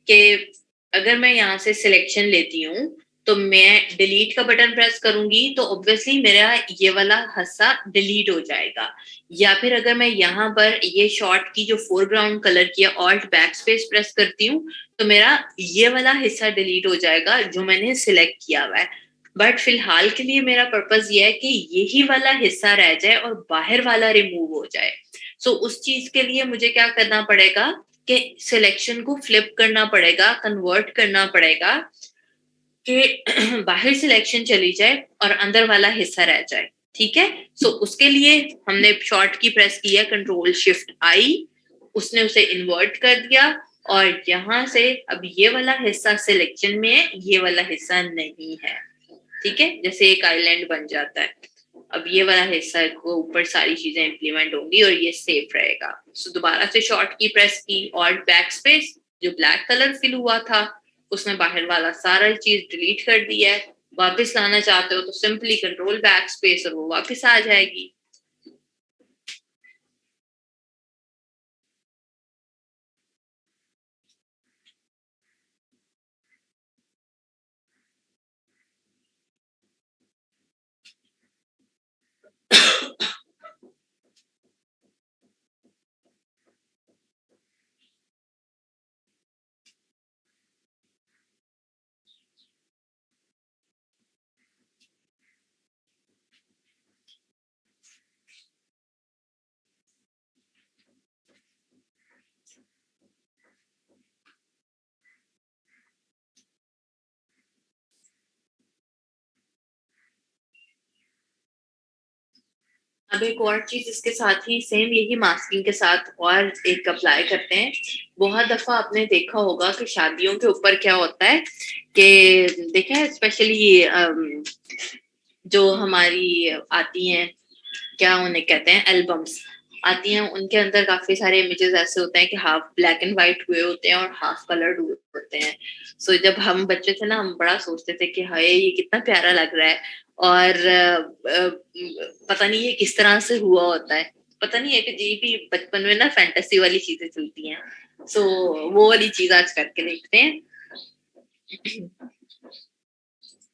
A: कि अगर मैं यहाँ से सिलेक्शन लेती हूँ तो मैं डिलीट का बटन प्रेस करूंगी तो ऑब्वियसली मेरा ये वाला हिस्सा डिलीट हो जाएगा। या फिर अगर मैं यहाँ पर ये शॉर्ट की जो फोरग्राउंड कलर की है ऑल्ट बैक स्पेस प्रेस करती हूँ तो मेरा ये वाला हिस्सा डिलीट हो जाएगा जो मैंने सिलेक्ट किया हुआ है। बट फिलहाल के लिए मेरा पर्पस ये है कि यही वाला हिस्सा रह जाए और बाहर वाला रिमूव हो जाए। सो उस चीज के लिए मुझे क्या करना पड़ेगा कि सिलेक्शन को फ्लिप करना पड़ेगा, कन्वर्ट करना पड़ेगा कि बाहर सिलेक्शन चली जाए और अंदर वाला हिस्सा रह जाए। ठीक है। सो उसके लिए हमने शॉर्ट की प्रेस किया कंट्रोल शिफ्ट आई, उसने उसे इन्वर्ट कर दिया और यहां से अब ये वाला हिस्सा सिलेक्शन में है, ये वाला हिस्सा नहीं है। ठीक है, जैसे एक आइलैंड बन जाता है। अब ये वाला हिस्सा को ऊपर सारी चीजें इंप्लीमेंट होंगी और ये सेफ रहेगा। सो दोबारा से शॉर्ट की प्रेस की और बैक स्पेस, जो ब्लैक कलर फिल हुआ था उसने बाहर वाला सारा चीज डिलीट कर दिया है। वापस लाना चाहते हो तो सिंपली कंट्रोल बैक स्पेस और वो वापस आ जाएगी। अब एक और चीज इसके साथ ही सेम यही मास्किंग के साथ और एक अप्लाई करते हैं। बहुत दफा आपने देखा होगा कि शादियों के ऊपर क्या होता है कि देखा है स्पेशली जो हमारी आती हैं, क्या उन्हें कहते हैं, एल्बम्स आती हैं, उनके अंदर काफी सारे इमेजेस ऐसे होते हैं कि हाफ ब्लैक एंड व्हाइट हुए होते हैं और हाफ कलर्ड हुए होते हैं। सो जब हम बच्चे थे ना हम बड़ा सोचते थे कि हाय ये कितना प्यारा लग रहा है और पता नहीं ये किस तरह से हुआ होता है। पता नहीं है कि जी भी बचपन में ना फैंटेसी वाली चीजें चलती हैं। सो वो वाली चीज आज करके देखते हैं।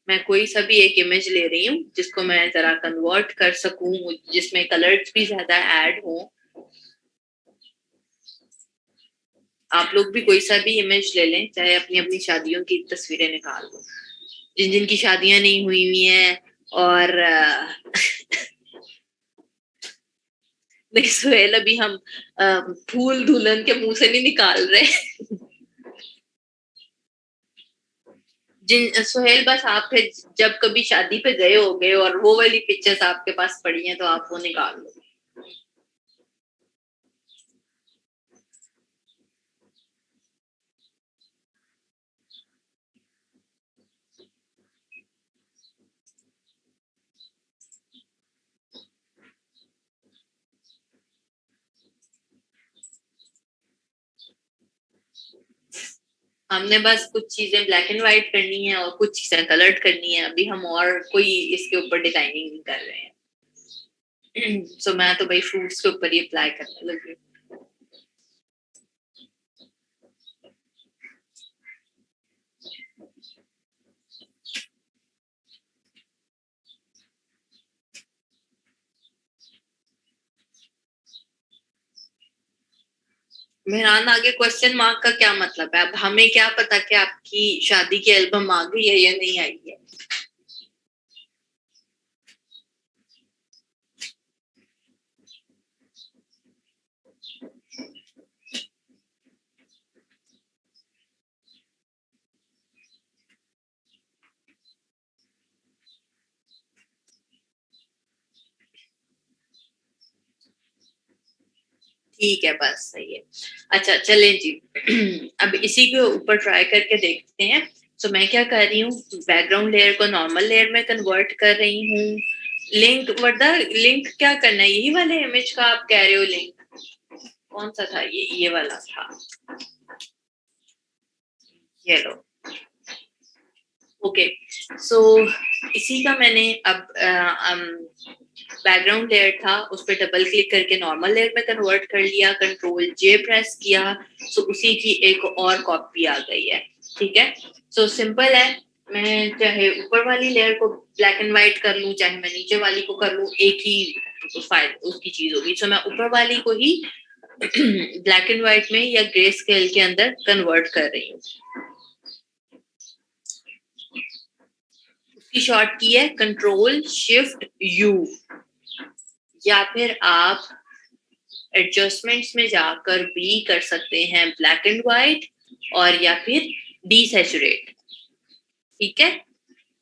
A: मैं कोई सा भी एक इमेज ले रही हूँ जिसको मैं जरा कन्वर्ट कर सकूं, जिसमें कलर्स भी ज्यादा ऐड हो। आप लोग भी कोई सा भी इमेज ले लें, चाहे अपनी अपनी शादियों की तस्वीरें निकाल लो, जिन जिन की शादियां नहीं हुई हुई हैं। और नहीं सुहेल, अभी हम फूल दुल्हन के मुंह से नहीं निकाल रहे। जिन सुहेल बस आप फिर जब कभी शादी पे गए होगे और वो वाली पिक्चर्स आपके पास पड़ी हैं तो आप वो निकाल लो। हमने बस कुछ चीजें ब्लैक एंड व्हाइट करनी है और कुछ चीजें कलर्ड करनी है। अभी हम और कोई इसके ऊपर डिजाइनिंग नहीं कर रहे हैं। सो मैं तो भाई फ्रूट्स के ऊपर ही अप्लाई करने लगी। मेहरान, आगे क्वेश्चन मार्क का क्या मतलब है? अब हमें क्या पता कि आपकी शादी की एल्बम आ गई है या नहीं आई है। ठीक है, बस सही है। अच्छा चलें जी। अब इसी के ऊपर ट्राई करके देखते हैं। तो मैं क्या कर रही हूँ, बैकग्राउंड लेयर को नॉर्मल लेयर में कन्वर्ट कर रही हूँ। लिंक वर्दा, लिंक क्या करना है? यही वाले इमेज का आप कह रहे हो लिंक? कौन सा था ये वाला था। ये लो। ओके, सो इसी का मैंने अब बैकग्राउंड लेयर था उस पर डबल क्लिक करके नॉर्मल लेयर में कन्वर्ट कर लिया, कंट्रोल जे प्रेस किया, सो उसी की एक और कॉपी आ गई है। ठीक है, सो सिंपल है, मैं चाहे ऊपर वाली लेयर को ब्लैक एंड व्हाइट कर लूं, चाहे मैं नीचे वाली को कर लूं, एक ही फाइल उसकी चीज होगी। सो मैं ऊपर वाली को ही ब्लैक एंड व्हाइट में या ग्रे स्केल के अंदर कन्वर्ट कर रही हूँ। उसकी शॉर्ट की है कंट्रोल शिफ्ट यू, या फिर आप एडजस्टमेंट्स में जाकर भी कर सकते हैं ब्लैक एंड व्हाइट और या फिर डीसैचुरेट। ठीक है,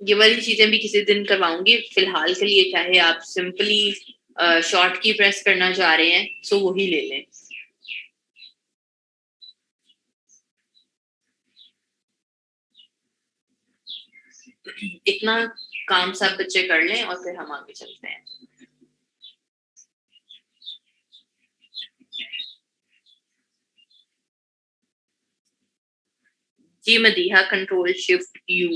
A: ये वाली चीजें भी किसी दिन करवाऊंगी। फिलहाल के लिए चाहे आप सिंपली शॉर्ट की प्रेस करना चाह रहे हैं सो वही ले लें। इतना काम सब बच्चे कर लें और फिर हम आगे चलते हैं। जी Madiha, control shift U.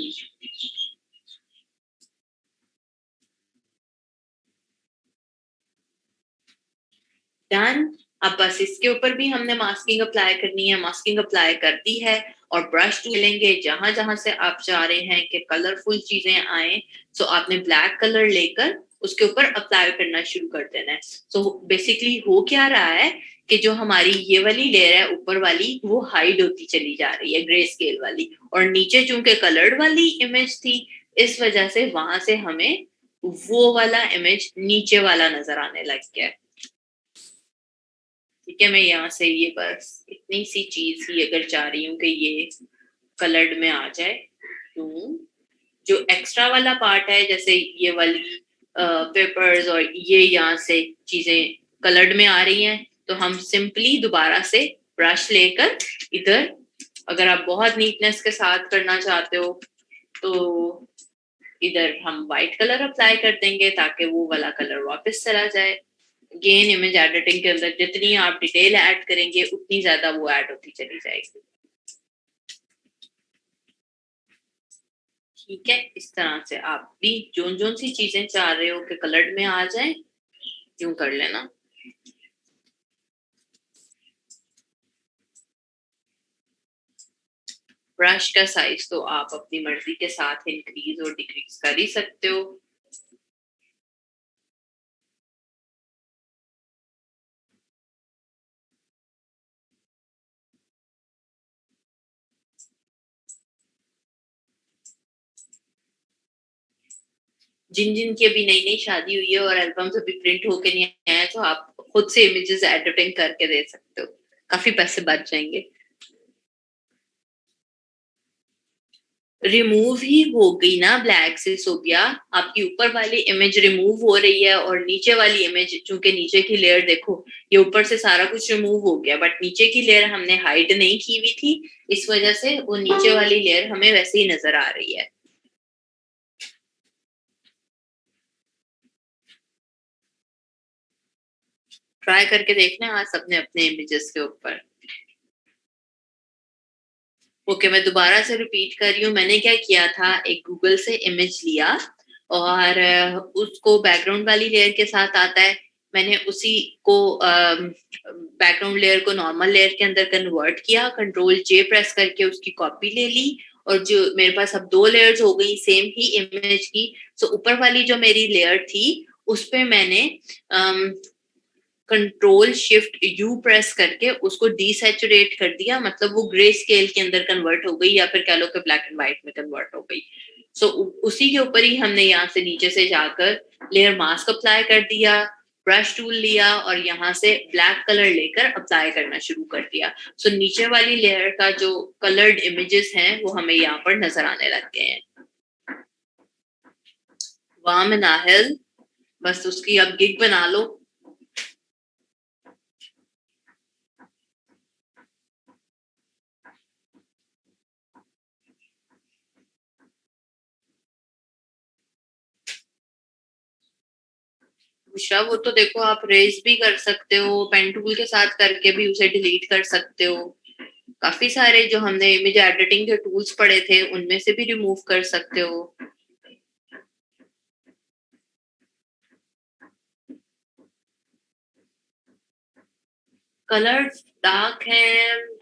A: Done. अब बस इसके ऊपर भी हमने मास्किंग अप्लाई करनी है। मास्किंग अप्लाई कर दी है और ब्रश टूल लेंगे। जहां जहां से आप चाह रहे हैं कि कलरफुल चीजें आए, सो आपने ब्लैक कलर लेकर उसके ऊपर अप्लाई करना शुरू कर देना है। सो बेसिकली हो क्या रहा है कि जो हमारी ये वाली लेयर है ऊपर वाली, वो हाइड होती चली जा रही है, ग्रे स्केल वाली, और नीचे चूंकि कलर्ड वाली इमेज थी, इस वजह से वहां से हमें वो वाला इमेज नीचे वाला नजर आने लग गया है। ठीक है, मैं यहाँ से ये बस इतनी सी चीज ही अगर चाह रही हूँ कि ये कलर्ड में आ जाए, तो जो एक्स्ट्रा वाला पार्ट है, जैसे ये वाली पेपर्स और ये यहाँ से चीजें कलर्ड में आ रही हैं, तो हम सिंपली दोबारा से ब्रश लेकर इधर, अगर आप बहुत नीटनेस के साथ करना चाहते हो तो इधर हम व्हाइट कलर अप्लाई कर देंगे ताकि वो वाला कलर वापस चला जाए। गेन इमेज एडिटिंग के अंदर जितनी आप डिटेल ऐड करेंगे उतनी ज्यादा वो ऐड होती चली जाएगी। ठीक है, इस तरह से आप भी जोन जोन सी चीजें चाह रहे हो कि कलर्ड में आ जाए, यूं कर लेना। ब्रश का साइज तो आप अपनी मर्जी के साथ इंक्रीज और डिक्रीज कर ही सकते हो। जिन जिन की अभी नई नई शादी हुई है और एल्बम्स अभी प्रिंट होके नहीं आए, तो आप खुद से इमेजेस एडिटिंग करके दे सकते हो, काफी पैसे बच जाएंगे। रिमूव ही हो गई ना ब्लैक से सोबिया, आपकी ऊपर वाली इमेज रिमूव हो रही है और नीचे वाली इमेज, चूंकि नीचे की लेयर देखो, ये ऊपर से सारा कुछ रिमूव हो गया, बट नीचे की लेयर हमने हाइड नहीं की हुई थी, इस वजह से वो नीचे वाली लेयर हमें वैसे ही नजर आ रही है। ट्राई करके देखना आज सबने अपने इमेजेस के ऊपर। ओके, मैं दोबारा से रिपीट कर रही हूँ। मैंने क्या किया था, एक गूगल से इमेज लिया और उसको बैकग्राउंड वाली लेयर के साथ आता है, मैंने उसी को बैकग्राउंड लेयर को नॉर्मल लेयर के अंदर कन्वर्ट किया, कंट्रोल जे प्रेस करके उसकी कॉपी ले ली, और जो मेरे पास अब दो लेयर्स हो गई सेम ही इमेज की। सो ऊपर वाली जो मेरी लेयर थी उस पे मैंने कंट्रोल शिफ्ट यू प्रेस करके उसको डीसैचुरेट कर दिया, मतलब वो ग्रे स्केल के अंदर कन्वर्ट हो गई, या फिर कह लो कि ब्लैक एंड व्हाइट में कन्वर्ट हो गई। सो उसी के ऊपर ही हमने यहाँ से नीचे से जाकर लेयर मास्क अप्लाई कर दिया, ब्रश टूल लिया और यहाँ से ब्लैक कलर लेकर अप्लाई करना शुरू कर दिया। सो नीचे वाली लेयर का जो कलर्ड इमेजेस हैं वो हमें यहाँ पर नजर आने लग गए हैं। वाह में नाहिल, बस उसकी अब गिग बना लो। बुशरा, वो तो देखो आप रेज भी कर सकते हो, पेन टूल के साथ करके भी उसे डिलीट कर सकते हो। काफी सारे जो हमने इमेज एडिटिंग के टूल्स पढ़े थे उनमें से भी रिमूव कर सकते हो। कलर डार्क है।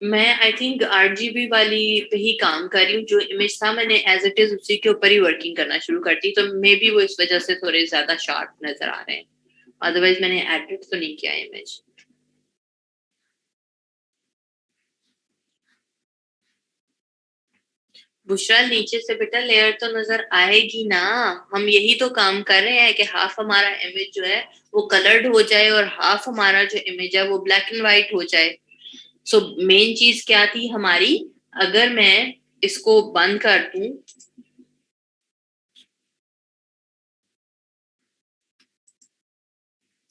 A: मैं आई थिंक आरजीबी वाली पे ही काम कर रही हूँ। जो इमेज था मैंने एज इट इज उसी के ऊपर ही वर्किंग करना शुरू कर दी, तो मे बी वो इस वजह से थोड़े ज्यादा शार्प नजर आ रहे हैं। अदरवाइज मैंने एडिट तो नहीं किया इमेज। बुशरा, नीचे से बेटा लेयर तो नजर आएगी ना। हम यही तो काम कर रहे हैं कि हाफ हमारा इमेज जो है वो कलर्ड हो जाए और हाफ हमारा जो इमेज है वो ब्लैक एंड व्हाइट हो जाए। सो मेन चीज क्या थी हमारी? अगर मैं इसको बंद कर दूं,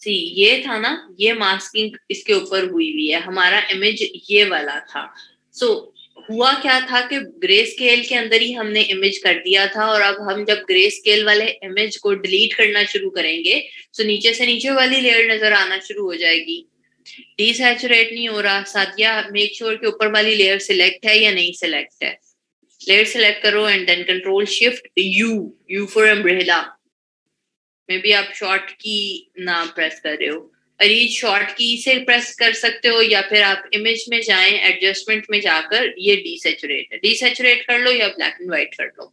A: सी ये था ना, ये मास्किंग इसके ऊपर हुई हुई है, हमारा इमेज ये वाला था। सो हुआ क्या था कि ग्रे स्केल के अंदर ही हमने इमेज कर दिया था, और अब हम जब ग्रे स्केल वाले इमेज को डिलीट करना शुरू करेंगे तो नीचे से नीचे वाली लेयर नजर आना शुरू हो जाएगी। डीसैचुरेट नहीं हो रहा सादिया, मेक श्योर के ऊपर वाली लेयर सिलेक्ट है या नहीं सिलेक्ट है। लेयर सिलेक्ट करो and then control shift U, U for umbrella. Maybe आप शॉर्ट की ना प्रेस कर रहे हो। और ये शॉर्ट की से प्रेस कर सकते हो, या फिर आप इमेज में जाएं, एडजस्टमेंट में जाकर ये डीसेचुरेट है, डीसेचुरेट कर लो या ब्लैक एंड व्हाइट कर लो।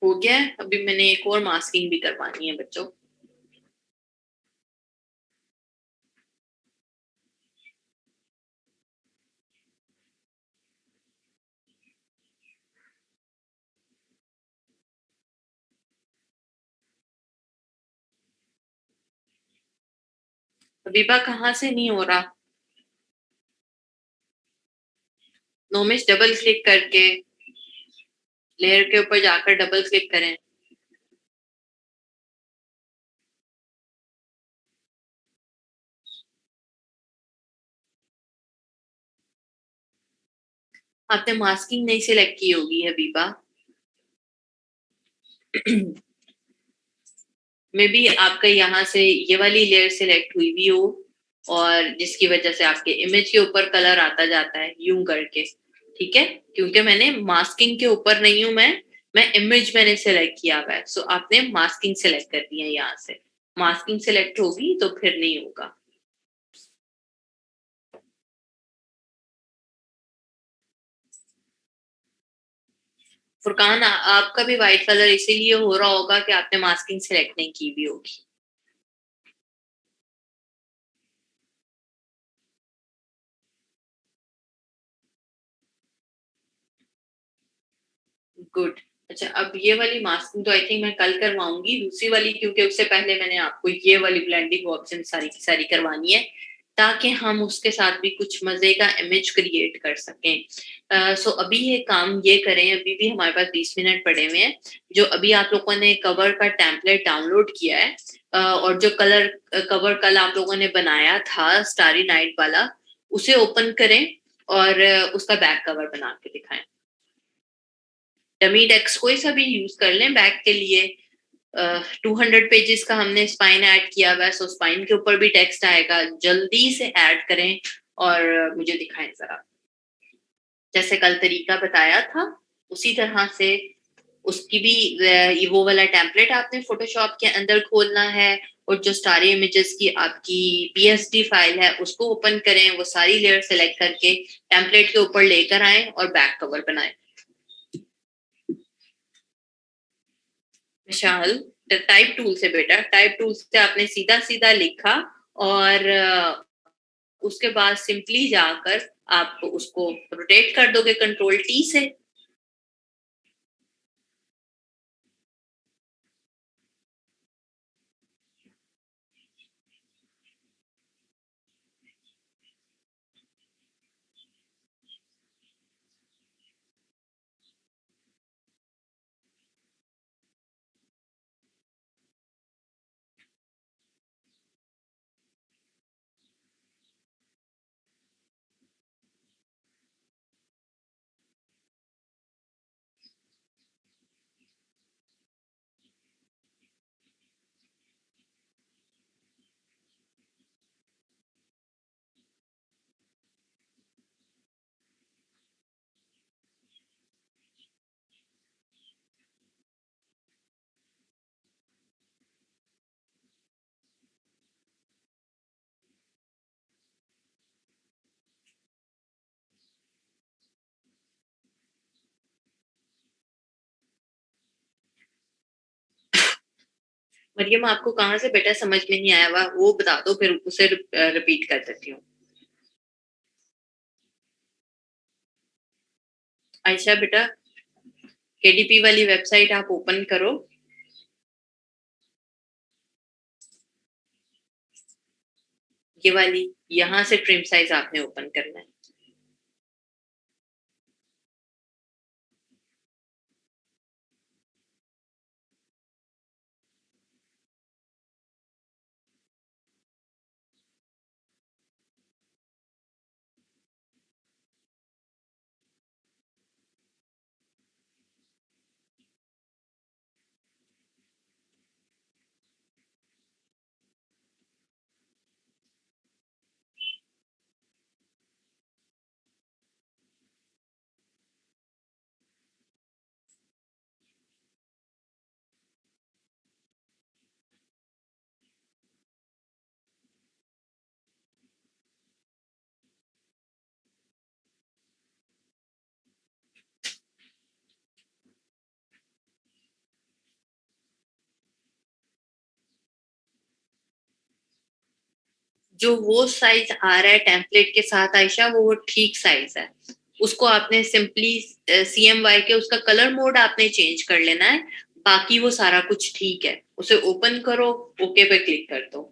A: हो गया है। अभी मैंने एक और मास्किंग भी करवानी है बच्चों। अबीबा कहाँ से नहीं हो रहा? नोमिस डबल क्लिक करके लेयर के ऊपर जाकर डबल क्लिक करें। आपने मास्किंग नहीं सिलेक्ट की होगी हबीबा। मे बी आपका यहाँ से ये वाली लेयर सिलेक्ट हुई भी हो, और जिसकी वजह से आपके इमेज के ऊपर कलर आता जाता है यूं करके। ठीक है, क्योंकि मैंने मास्किंग के ऊपर नहीं हूं मैं इमेज मैंने सिलेक्ट किया हुआ है। सो आपने मास्किंग सिलेक्ट कर दिया है यहाँ से। मास्किंग सिलेक्ट होगी तो फिर नहीं होगा। फुरकान, आपका भी व्हाइट कलर इसीलिए हो रहा होगा कि आपने मास्किंग सिलेक्ट नहीं की भी होगी। गुड। अच्छा, अब ये वाली मास्किंग तो आई थिंक मैं कल करवाऊंगी, दूसरी वाली क्योंकि उससे पहले मैंने आपको ये वाली ब्लेंडिंग ऑप्शन सारी की सारी करवानी है, ताकि हम उसके साथ भी कुछ मजे का इमेज क्रिएट कर सकें। सो अभी ये काम ये करें, अभी भी हमारे पास 20 मिनट पड़े हुए हैं। जो अभी आप लोगों ने कवर का टेम्पलेट डाउनलोड किया है, और जो कलर कवर कल आप लोगों ने बनाया था स्टारी नाइट वाला, उसे ओपन करें और उसका बैक कवर बना के दिखाएं। डमी टेक्स्ट कोई सा भी यूज कर लें बैक के लिए। 200 पेजेस का हमने स्पाइन ऐड किया हुआ है, सो स्पाइन के ऊपर भी टेक्स्ट आएगा। जल्दी से ऐड करें और मुझे दिखाएं जरा। जैसे कल तरीका बताया था उसी तरह से उसकी भी वो वाला टेम्पलेट आपने फोटोशॉप के अंदर खोलना है, और जो सारे इमेजेस की आपकी पीएसडी फाइल है उसको ओपन करें, वो सारी लेयर सेलेक्ट करके टेम्पलेट के ऊपर लेकर आए और बैक कवर बनाएं। विशाल, टाइप टूल से बेटा, टाइप टूल से आपने सीधा सीधा लिखा, और उसके बाद सिंपली जाकर आप उसको रोटेट कर दोगे कंट्रोल टी से। मरियम, आपको कहाँ से बेटा समझ में नहीं आया हुआ, वो बता दो, फिर उसे रिपीट कर देती हूँ। आयशा बेटा, केडीपी वाली वेबसाइट आप ओपन करो। ये वाली, यहाँ से ट्रिम साइज आपने ओपन करना है। जो वो साइज आ रहा है टेम्पलेट के साथ आयशा, वो ठीक साइज है। उसको आपने सिंपली CMY के उसका कलर मोड आपने चेंज कर लेना है। बाकी वो सारा कुछ ठीक है। उसे ओपन करो, ओके पे क्लिक कर दो।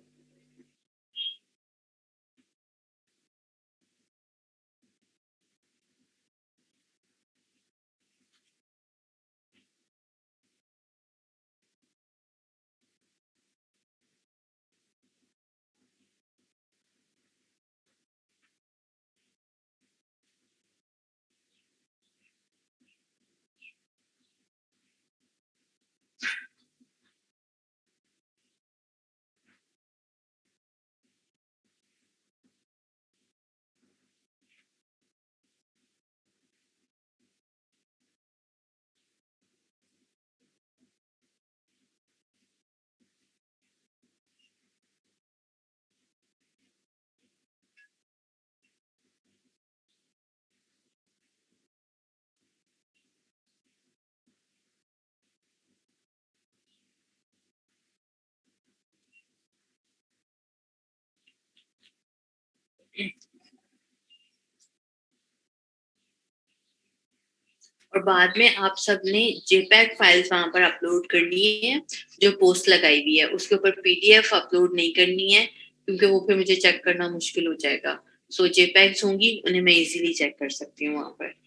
A: और बाद में आप सबने जेपैग फाइल्स वहां पर अपलोड करनी है। जो पोस्ट लगाई हुई है उसके ऊपर PDF अपलोड नहीं करनी है, क्योंकि वो फिर मुझे चेक करना मुश्किल हो जाएगा। सो जेपैग्स होंगी, उन्हें मैं इजीली चेक कर सकती हूँ वहां पर।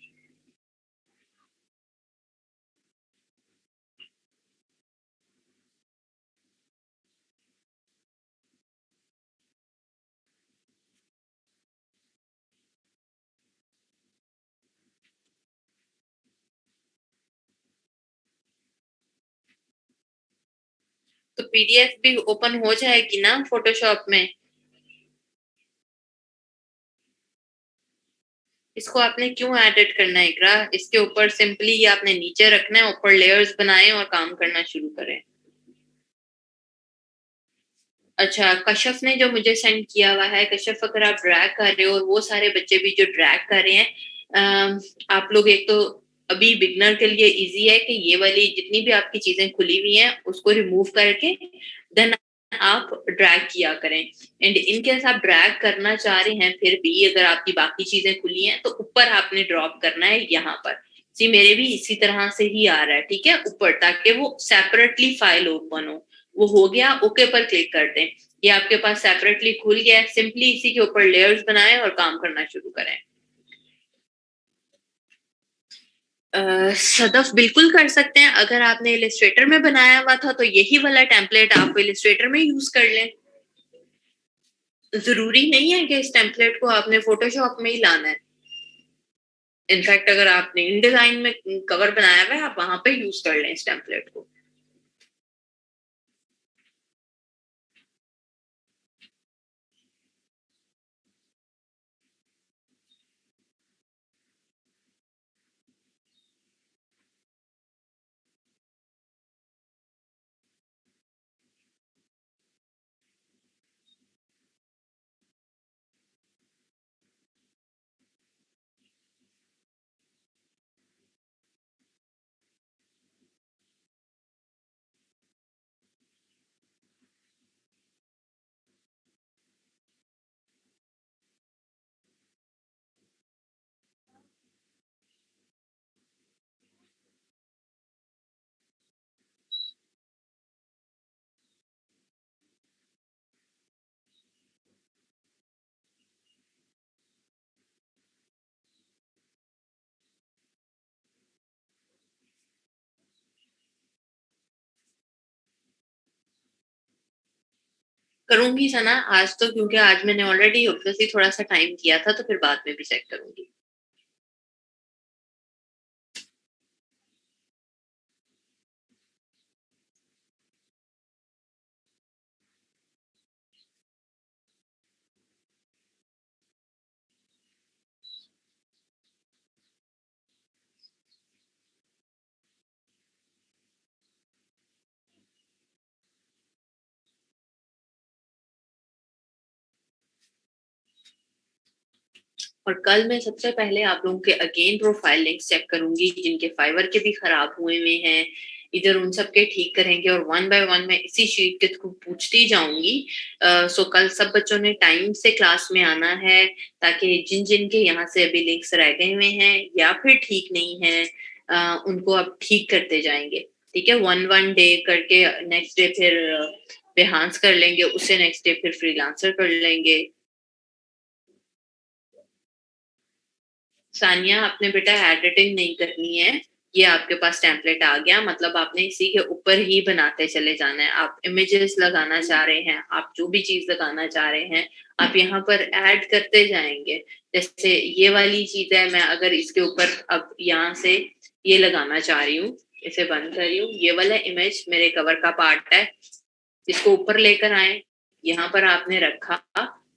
A: तो PDF भी ओपन हो जाएगी ना फोटोशॉप में? इसको आपने क्यों एडिट करना है इकरा? इसके ऊपर सिंपली ये आपने नीचे रखना है, ऊपर लेयर्स बनाए और काम करना शुरू करें। अच्छा, कश्यप ने जो मुझे सेंड किया हुआ है, कश्यप अगर आप ड्रैग कर रहे हो और वो सारे बच्चे भी जो ड्रैग कर रहे हैं, आप लोग एक तो अभी बिगनर के लिए इजी है कि ये वाली जितनी भी आपकी चीजें खुली हुई हैं उसको रिमूव करके देन आप ड्रैग किया करें। एंड इनकेस आप ड्रैग करना चाह रहे हैं फिर भी अगर आपकी बाकी चीजें खुली हैं तो ऊपर आपने ड्रॉप करना है यहाँ पर। जी मेरे भी इसी तरह से ही आ रहा है, ठीक है, ऊपर, ताकि वो सेपरेटली फाइल ओपन हो। वो हो गया, ओके पर क्लिक कर दें। ये आपके पास सेपरेटली खुल गया है। सिंपली इसी के ऊपर लेयर्स बनाएं और काम करना शुरू करें। सदफ बिल्कुल कर सकते हैं। अगर आपने इलिस्ट्रेटर में बनाया हुआ था तो यही वाला टेम्पलेट आप इलिस्ट्रेटर में यूज कर लें। जरूरी नहीं है कि इस टेम्पलेट को आपने फोटोशॉप में ही लाना है। इनफैक्ट अगर आपने इन डिजाइन में कवर बनाया हुआ है, आप वहां पे यूज कर लें इस टेम्पलेट को। करूँगी सना आज तो, क्योंकि आज मैंने ऑलरेडी ऑब्वियसली थोड़ा-सा टाइम किया था, तो फिर बाद में भी चेक करूँगी। और कल मैं सबसे पहले आप लोगों के अगेन प्रोफाइल लिंक्स चेक करूँगी, जिनके फाइवर के भी खराब हुए हुए हैं, इधर उन सब के ठीक करेंगे और वन बाय वन मैं इसी शीट के थ्रू पूछती जाऊँगी। सो कल सब बच्चों ने टाइम से क्लास में आना है, ताकि जिन-जिन के यहाँ से अभी लिंक्स रह गए हुए हैं या फिर ठीक नहीं हैं, उनको अब ठीक करते जाएँगे। ठीक है? 1-1 डे करके नेक्स्ट डे फिर बेहान्स कर लेंगे, उससे नेक्स्ट डे फिर फ्रीलांसर कर लेंगे। सानिया, आपने बेटा एडिटिंग नहीं करनी है। ये आपके पास टेम्पलेट आ गया, मतलब आपने इसी के ऊपर ही बनाते चले जाना है। आप इमेजेस लगाना चाह रहे हैं, आप जो भी चीज़ लगाना चाह रहे हैं, आप यहाँ पर ऐड करते जाएँगे। जैसे ये वाली चीज़ है, मैं अगर इसके ऊपर अब यहाँ से ये लगाना चाह रही हूँ, इसे बंद कर रही हूँ। ये वाला इमेज मेरे कवर का पार्ट है, इसको ऊपर लेकर आए, यहाँ पर आपने रखा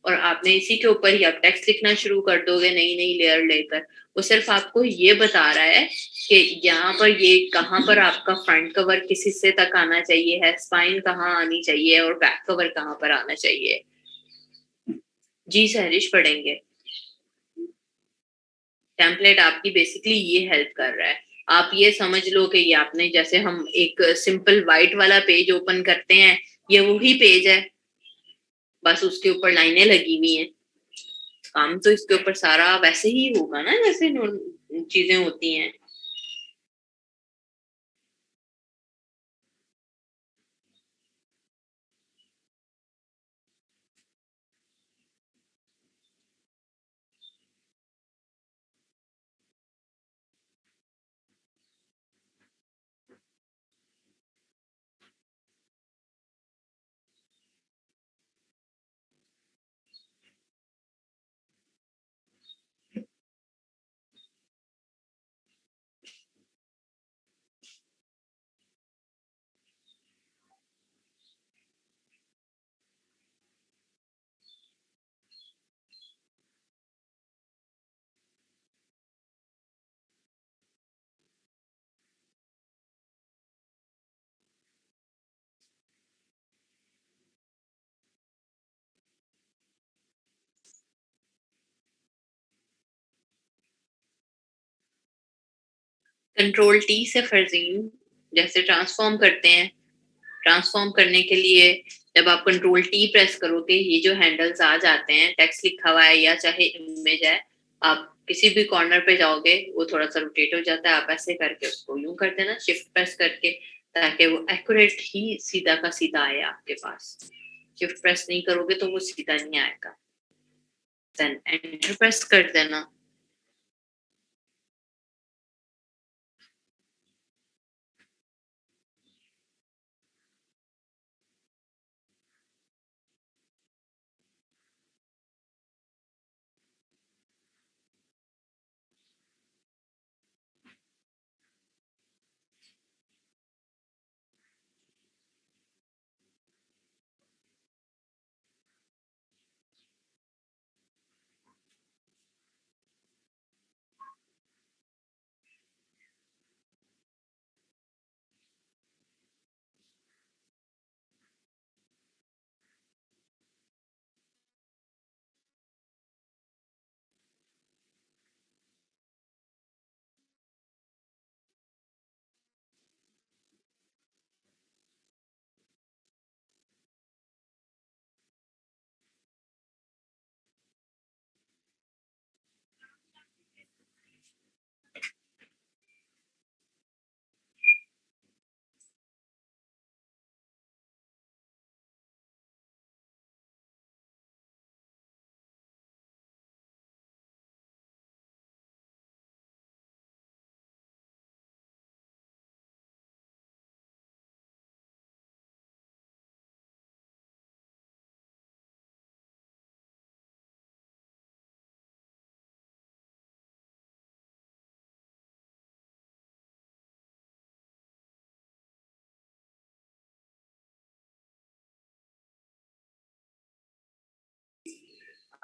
A: और आपने इसी के ऊपर ही आप टेक्स्ट लिखना शुरू कर दोगे नई-नई लेयर लेकर। वो सिर्फ आपको ये बता रहा है कि यहाँ पर ये कहाँ पर आपका फ्रंट कवर किस हिस्से तक आना चाहिए है, स्पाइन कहाँ आनी चाहिए और बैक कवर कहाँ पर आना चाहिए। जी सहरिश, पढ़ेंगे। टेम्पलेट आपकी बेसिकली ये हेल्प कर रहा है। आप ये समझ लो कि ये आपने, जैसे हम एक सिंपल व्हाइट वाला पेज ओपन करते हैं, ये वही पेज है, बस उसके ऊपर लाइनें लगी हुई हैं। काम तो इसके ऊपर सारा वैसे ही होगा ना, जैसे चीजें होती हैं। कंट्रोल टी से फरजीन, जैसे ट्रांसफॉर्म करते हैं, ट्रांसफॉर्म करने के लिए जब आप कंट्रोल टी प्रेस करोगे, ये जो हैंडल्स आ जाते हैं, टेक्स्ट लिखा हुआ है या चाहे इमेज है, आप किसी भी कॉर्नर पे जाओगे, वो थोड़ा सा रोटेट हो जाता है। आप ऐसे करके उसको यूं कर देना, शिफ्ट प्रेस करके, ताकि वो एक्यूरेट ही सीधा का सीधा आए आपके पास। शिफ्ट प्रेस नहीं करोगे तो वो सीधा नहीं आएगा। देन एंटर प्रेस कर देना।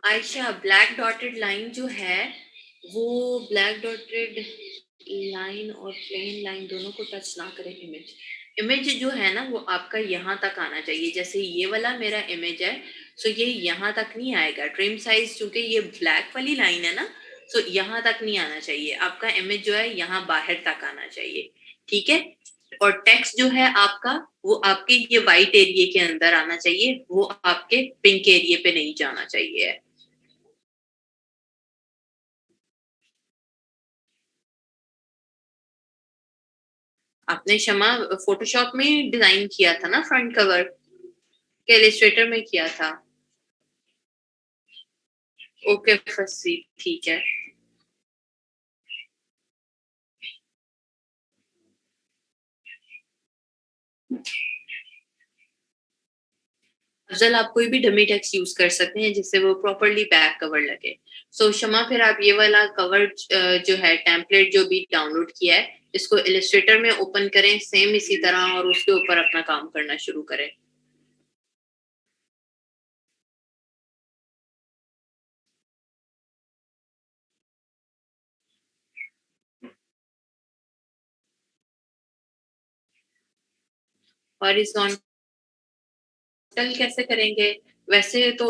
A: आयशा, ब्लैक डॉटेड लाइन जो है, वो ब्लैक डॉटेड लाइन और प्लेन लाइन दोनों को टच ना करे इमेज। इमेज जो है ना वो आपका यहाँ तक आना चाहिए। जैसे ये वाला मेरा इमेज है, सो ये यहाँ तक नहीं आएगा। ट्रिम साइज चूंकि ये ब्लैक वाली लाइन है ना, सो यहाँ तक नहीं आना चाहिए। आपका इमेज जो है यहाँ बाहर तक आना चाहिए, ठीक है। और टेक्स्ट जो है आपका, वो आपके ये व्हाइट एरिया के अंदर आना चाहिए, वो आपके पिंक एरिया पे नहीं जाना चाहिए। आपने शमा फोटोशॉप में डिजाइन किया था ना फ्रंट कवर, के इलिस्ट्रेटर में किया था? ओके फसी, ठीक है। अफजल, आप कोई भी डमी टेक्स्ट यूज कर सकते हैं जिससे वो प्रॉपरली बैक कवर लगे। सो शमा, फिर आप ये वाला कवर जो है टेम्पलेट जो भी डाउनलोड किया है, इसको इलिस्ट्रेटर में ओपन करें सेम इसी तरह, और उसके ऊपर अपना काम करना शुरू करें। हॉरिजॉन्टल कैसे करेंगे? वैसे तो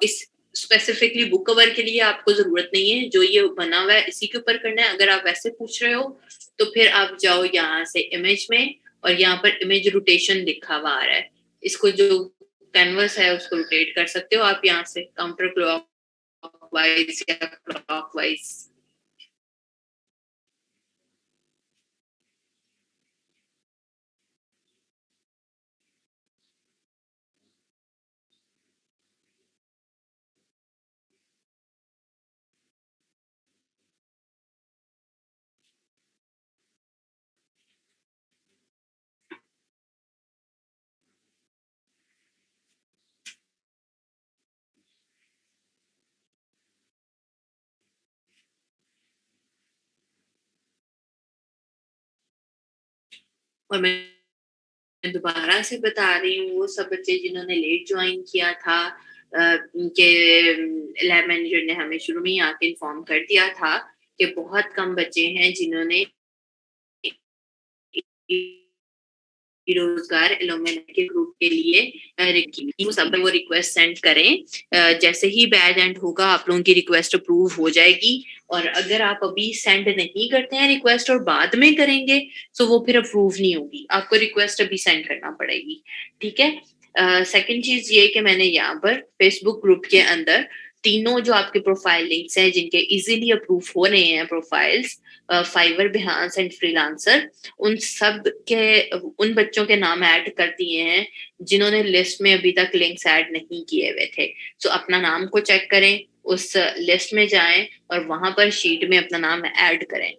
A: इस स्पेसिफिकली बुक कवर के लिए आपको जरूरत नहीं है, जो ये बना हुआ है इसी के ऊपर करना है। अगर आप वैसे पूछ रहे हो तो फिर आप जाओ यहाँ से इमेज में, और यहाँ पर इमेज रोटेशन लिखा हुआ आ रहा है। इसको जो कैनवस है उसको रोटेट कर सकते हो आप यहाँ से, काउंटर क्लॉकवाइज या क्लॉकवाइज। और मैं दोबारा से बता रही हूँ, वो सब बच्चे जिन्होंने लेट ज्वाइन किया था, के लैब मैनेजर ने हमें शुरू में ही आके इन्फॉर्म कर दिया था कि बहुत कम बच्चे हैं जिन्होंने रोजगार एलुमनी के ग्रुप के लिए वो सब वो रिक्वेस्ट सेंड करें। जैसे ही बैच एंड होगा आप लोगों की रिक्वेस्ट अप्रूव हो जाएगी। और अगर आप अभी सेंड नहीं करते हैं रिक्वेस्ट और बाद में करेंगे, तो वो फिर अप्रूव नहीं होगी। आपको रिक्वेस्ट अभी सेंड करना पड़ेगी, ठीक है। सेकंड चीज ये कि मैंने यहाँ पर फेसबुक ग्रुप के अंदर तीनों जो आपके प्रोफाइल लिंक्स हैं जिनके इजीली अप्रूव हो रहे हैं profiles, fibre, Behance and freelancer, उन सब के उन बच्चों के नाम ऐड कर दिए हैं जिन्होंने लिस्ट में अभी तक लिंक्स ऐड नहीं किए हुए थे। सो अपना नाम को चेक करें, उस लिस्ट में जाएं और वहां पर शीट में अपना नाम ऐड करें।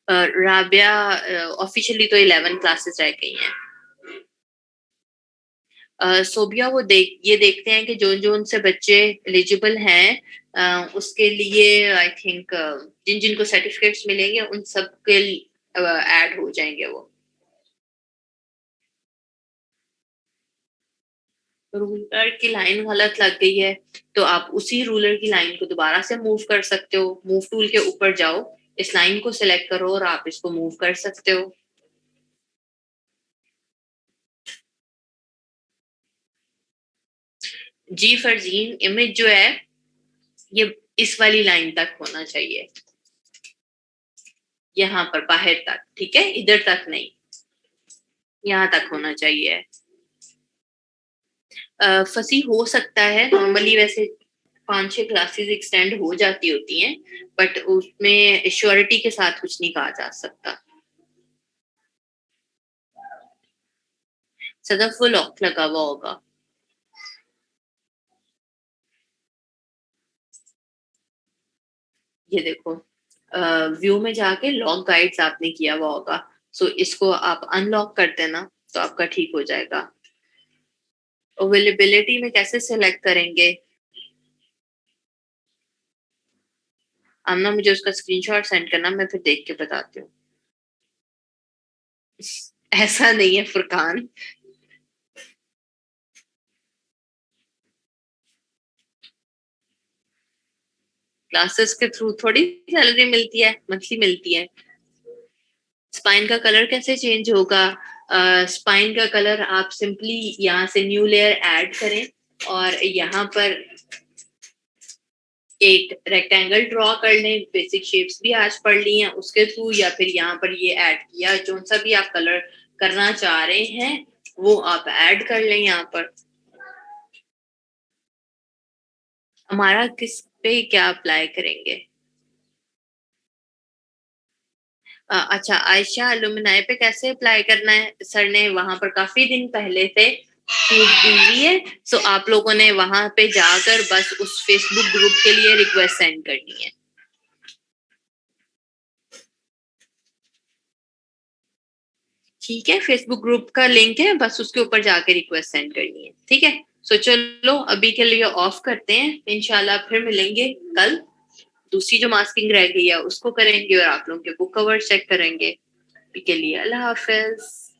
A: राबिया, ऑफिशियली तो 11 क्लासेस रह गई हैं। सोबिया, वो ये देखते हैं कि जो जो उनसे बच्चे एलिजिबल हैं, उसके लिए आई थिंक जिन जिनको सर्टिफिकेट्स मिलेंगे उन सब के ऐड हो जाएंगे वो। रूलर की लाइन गलत लग गई है, तो आप उसी रूलर की लाइन को दोबारा से मूव कर सकते हो। मूव टूल के ऊपर जाओ, इस लाइन को सिलेक्ट करो और आप इसको मूव कर सकते हो। जी फरजीन, इमेज जो है ये इस वाली लाइन तक होना चाहिए, यहाँ पर बाहर तक, ठीक है, इधर तक नहीं, यहाँ तक होना चाहिए। फंसी हो सकता है नॉर्मली, वैसे 5-6 क्लासेस एक्सटेंड हो जाती होती हैं, बट उसमें श्योरिटी के साथ कुछ नहीं कहा जा सकता। सदफ, वो लॉक लगा हुआ होगा। ये देखो, व्यू में जाके लॉक गाइड्स आपने किया हुआ होगा, सो इसको आप अनलॉक कर देना तो आपका ठीक हो जाएगा। अवेलेबिलिटी में कैसे सिलेक्ट करेंगे? आमना, मुझे उसका स्क्रीनशॉट सेंड करना, मैं फिर देख के बताती हूँ। ऐसा नहीं है फुरकान। क्लासेस के थ्रू थोड़ी सैलरी मिलती है, मंथली मिलती है। स्पाइन का कलर कैसे चेंज होगा? स्पाइन का कलर आप सिंपली यहाँ से न्यू लेयर ऐड करें और यहाँ पर एक रेक्टेंगल ड्रॉ कर लें। बेसिक शेप्स भी आज पढ़ ली हैं उसके थ्रू, या फिर यहाँ पर ये ऐड किया, जो सा भी आप कलर करना चाह रहे हैं वो आप ऐड कर लें यहाँ पर। हमारा किस पे क्या अप्लाई करेंगे? अच्छा, आयशा अलुमिनाई पे कैसे अप्लाई करना है? सर ने वहां पर काफी दिन पहले से छूट दी हुई है, सो आप लोगों ने वहां पे जाकर बस उस फेसबुक ग्रुप के लिए रिक्वेस्ट सेंड करनी है। ठीक है, फेसबुक ग्रुप का लिंक है, बस उसके ऊपर जाके रिक्वेस्ट सेंड करनी है। ठीक है, सो चलो अभी के लिए ऑफ करते हैं, इंशाल्लाह फिर मिलेंगे कल। दूसरी जो मास्किंग रह गई है उसको करेंगे और आप लोगों के बुक कवर चेक करेंगे। अभी के लिए अल्लाह हाफिज।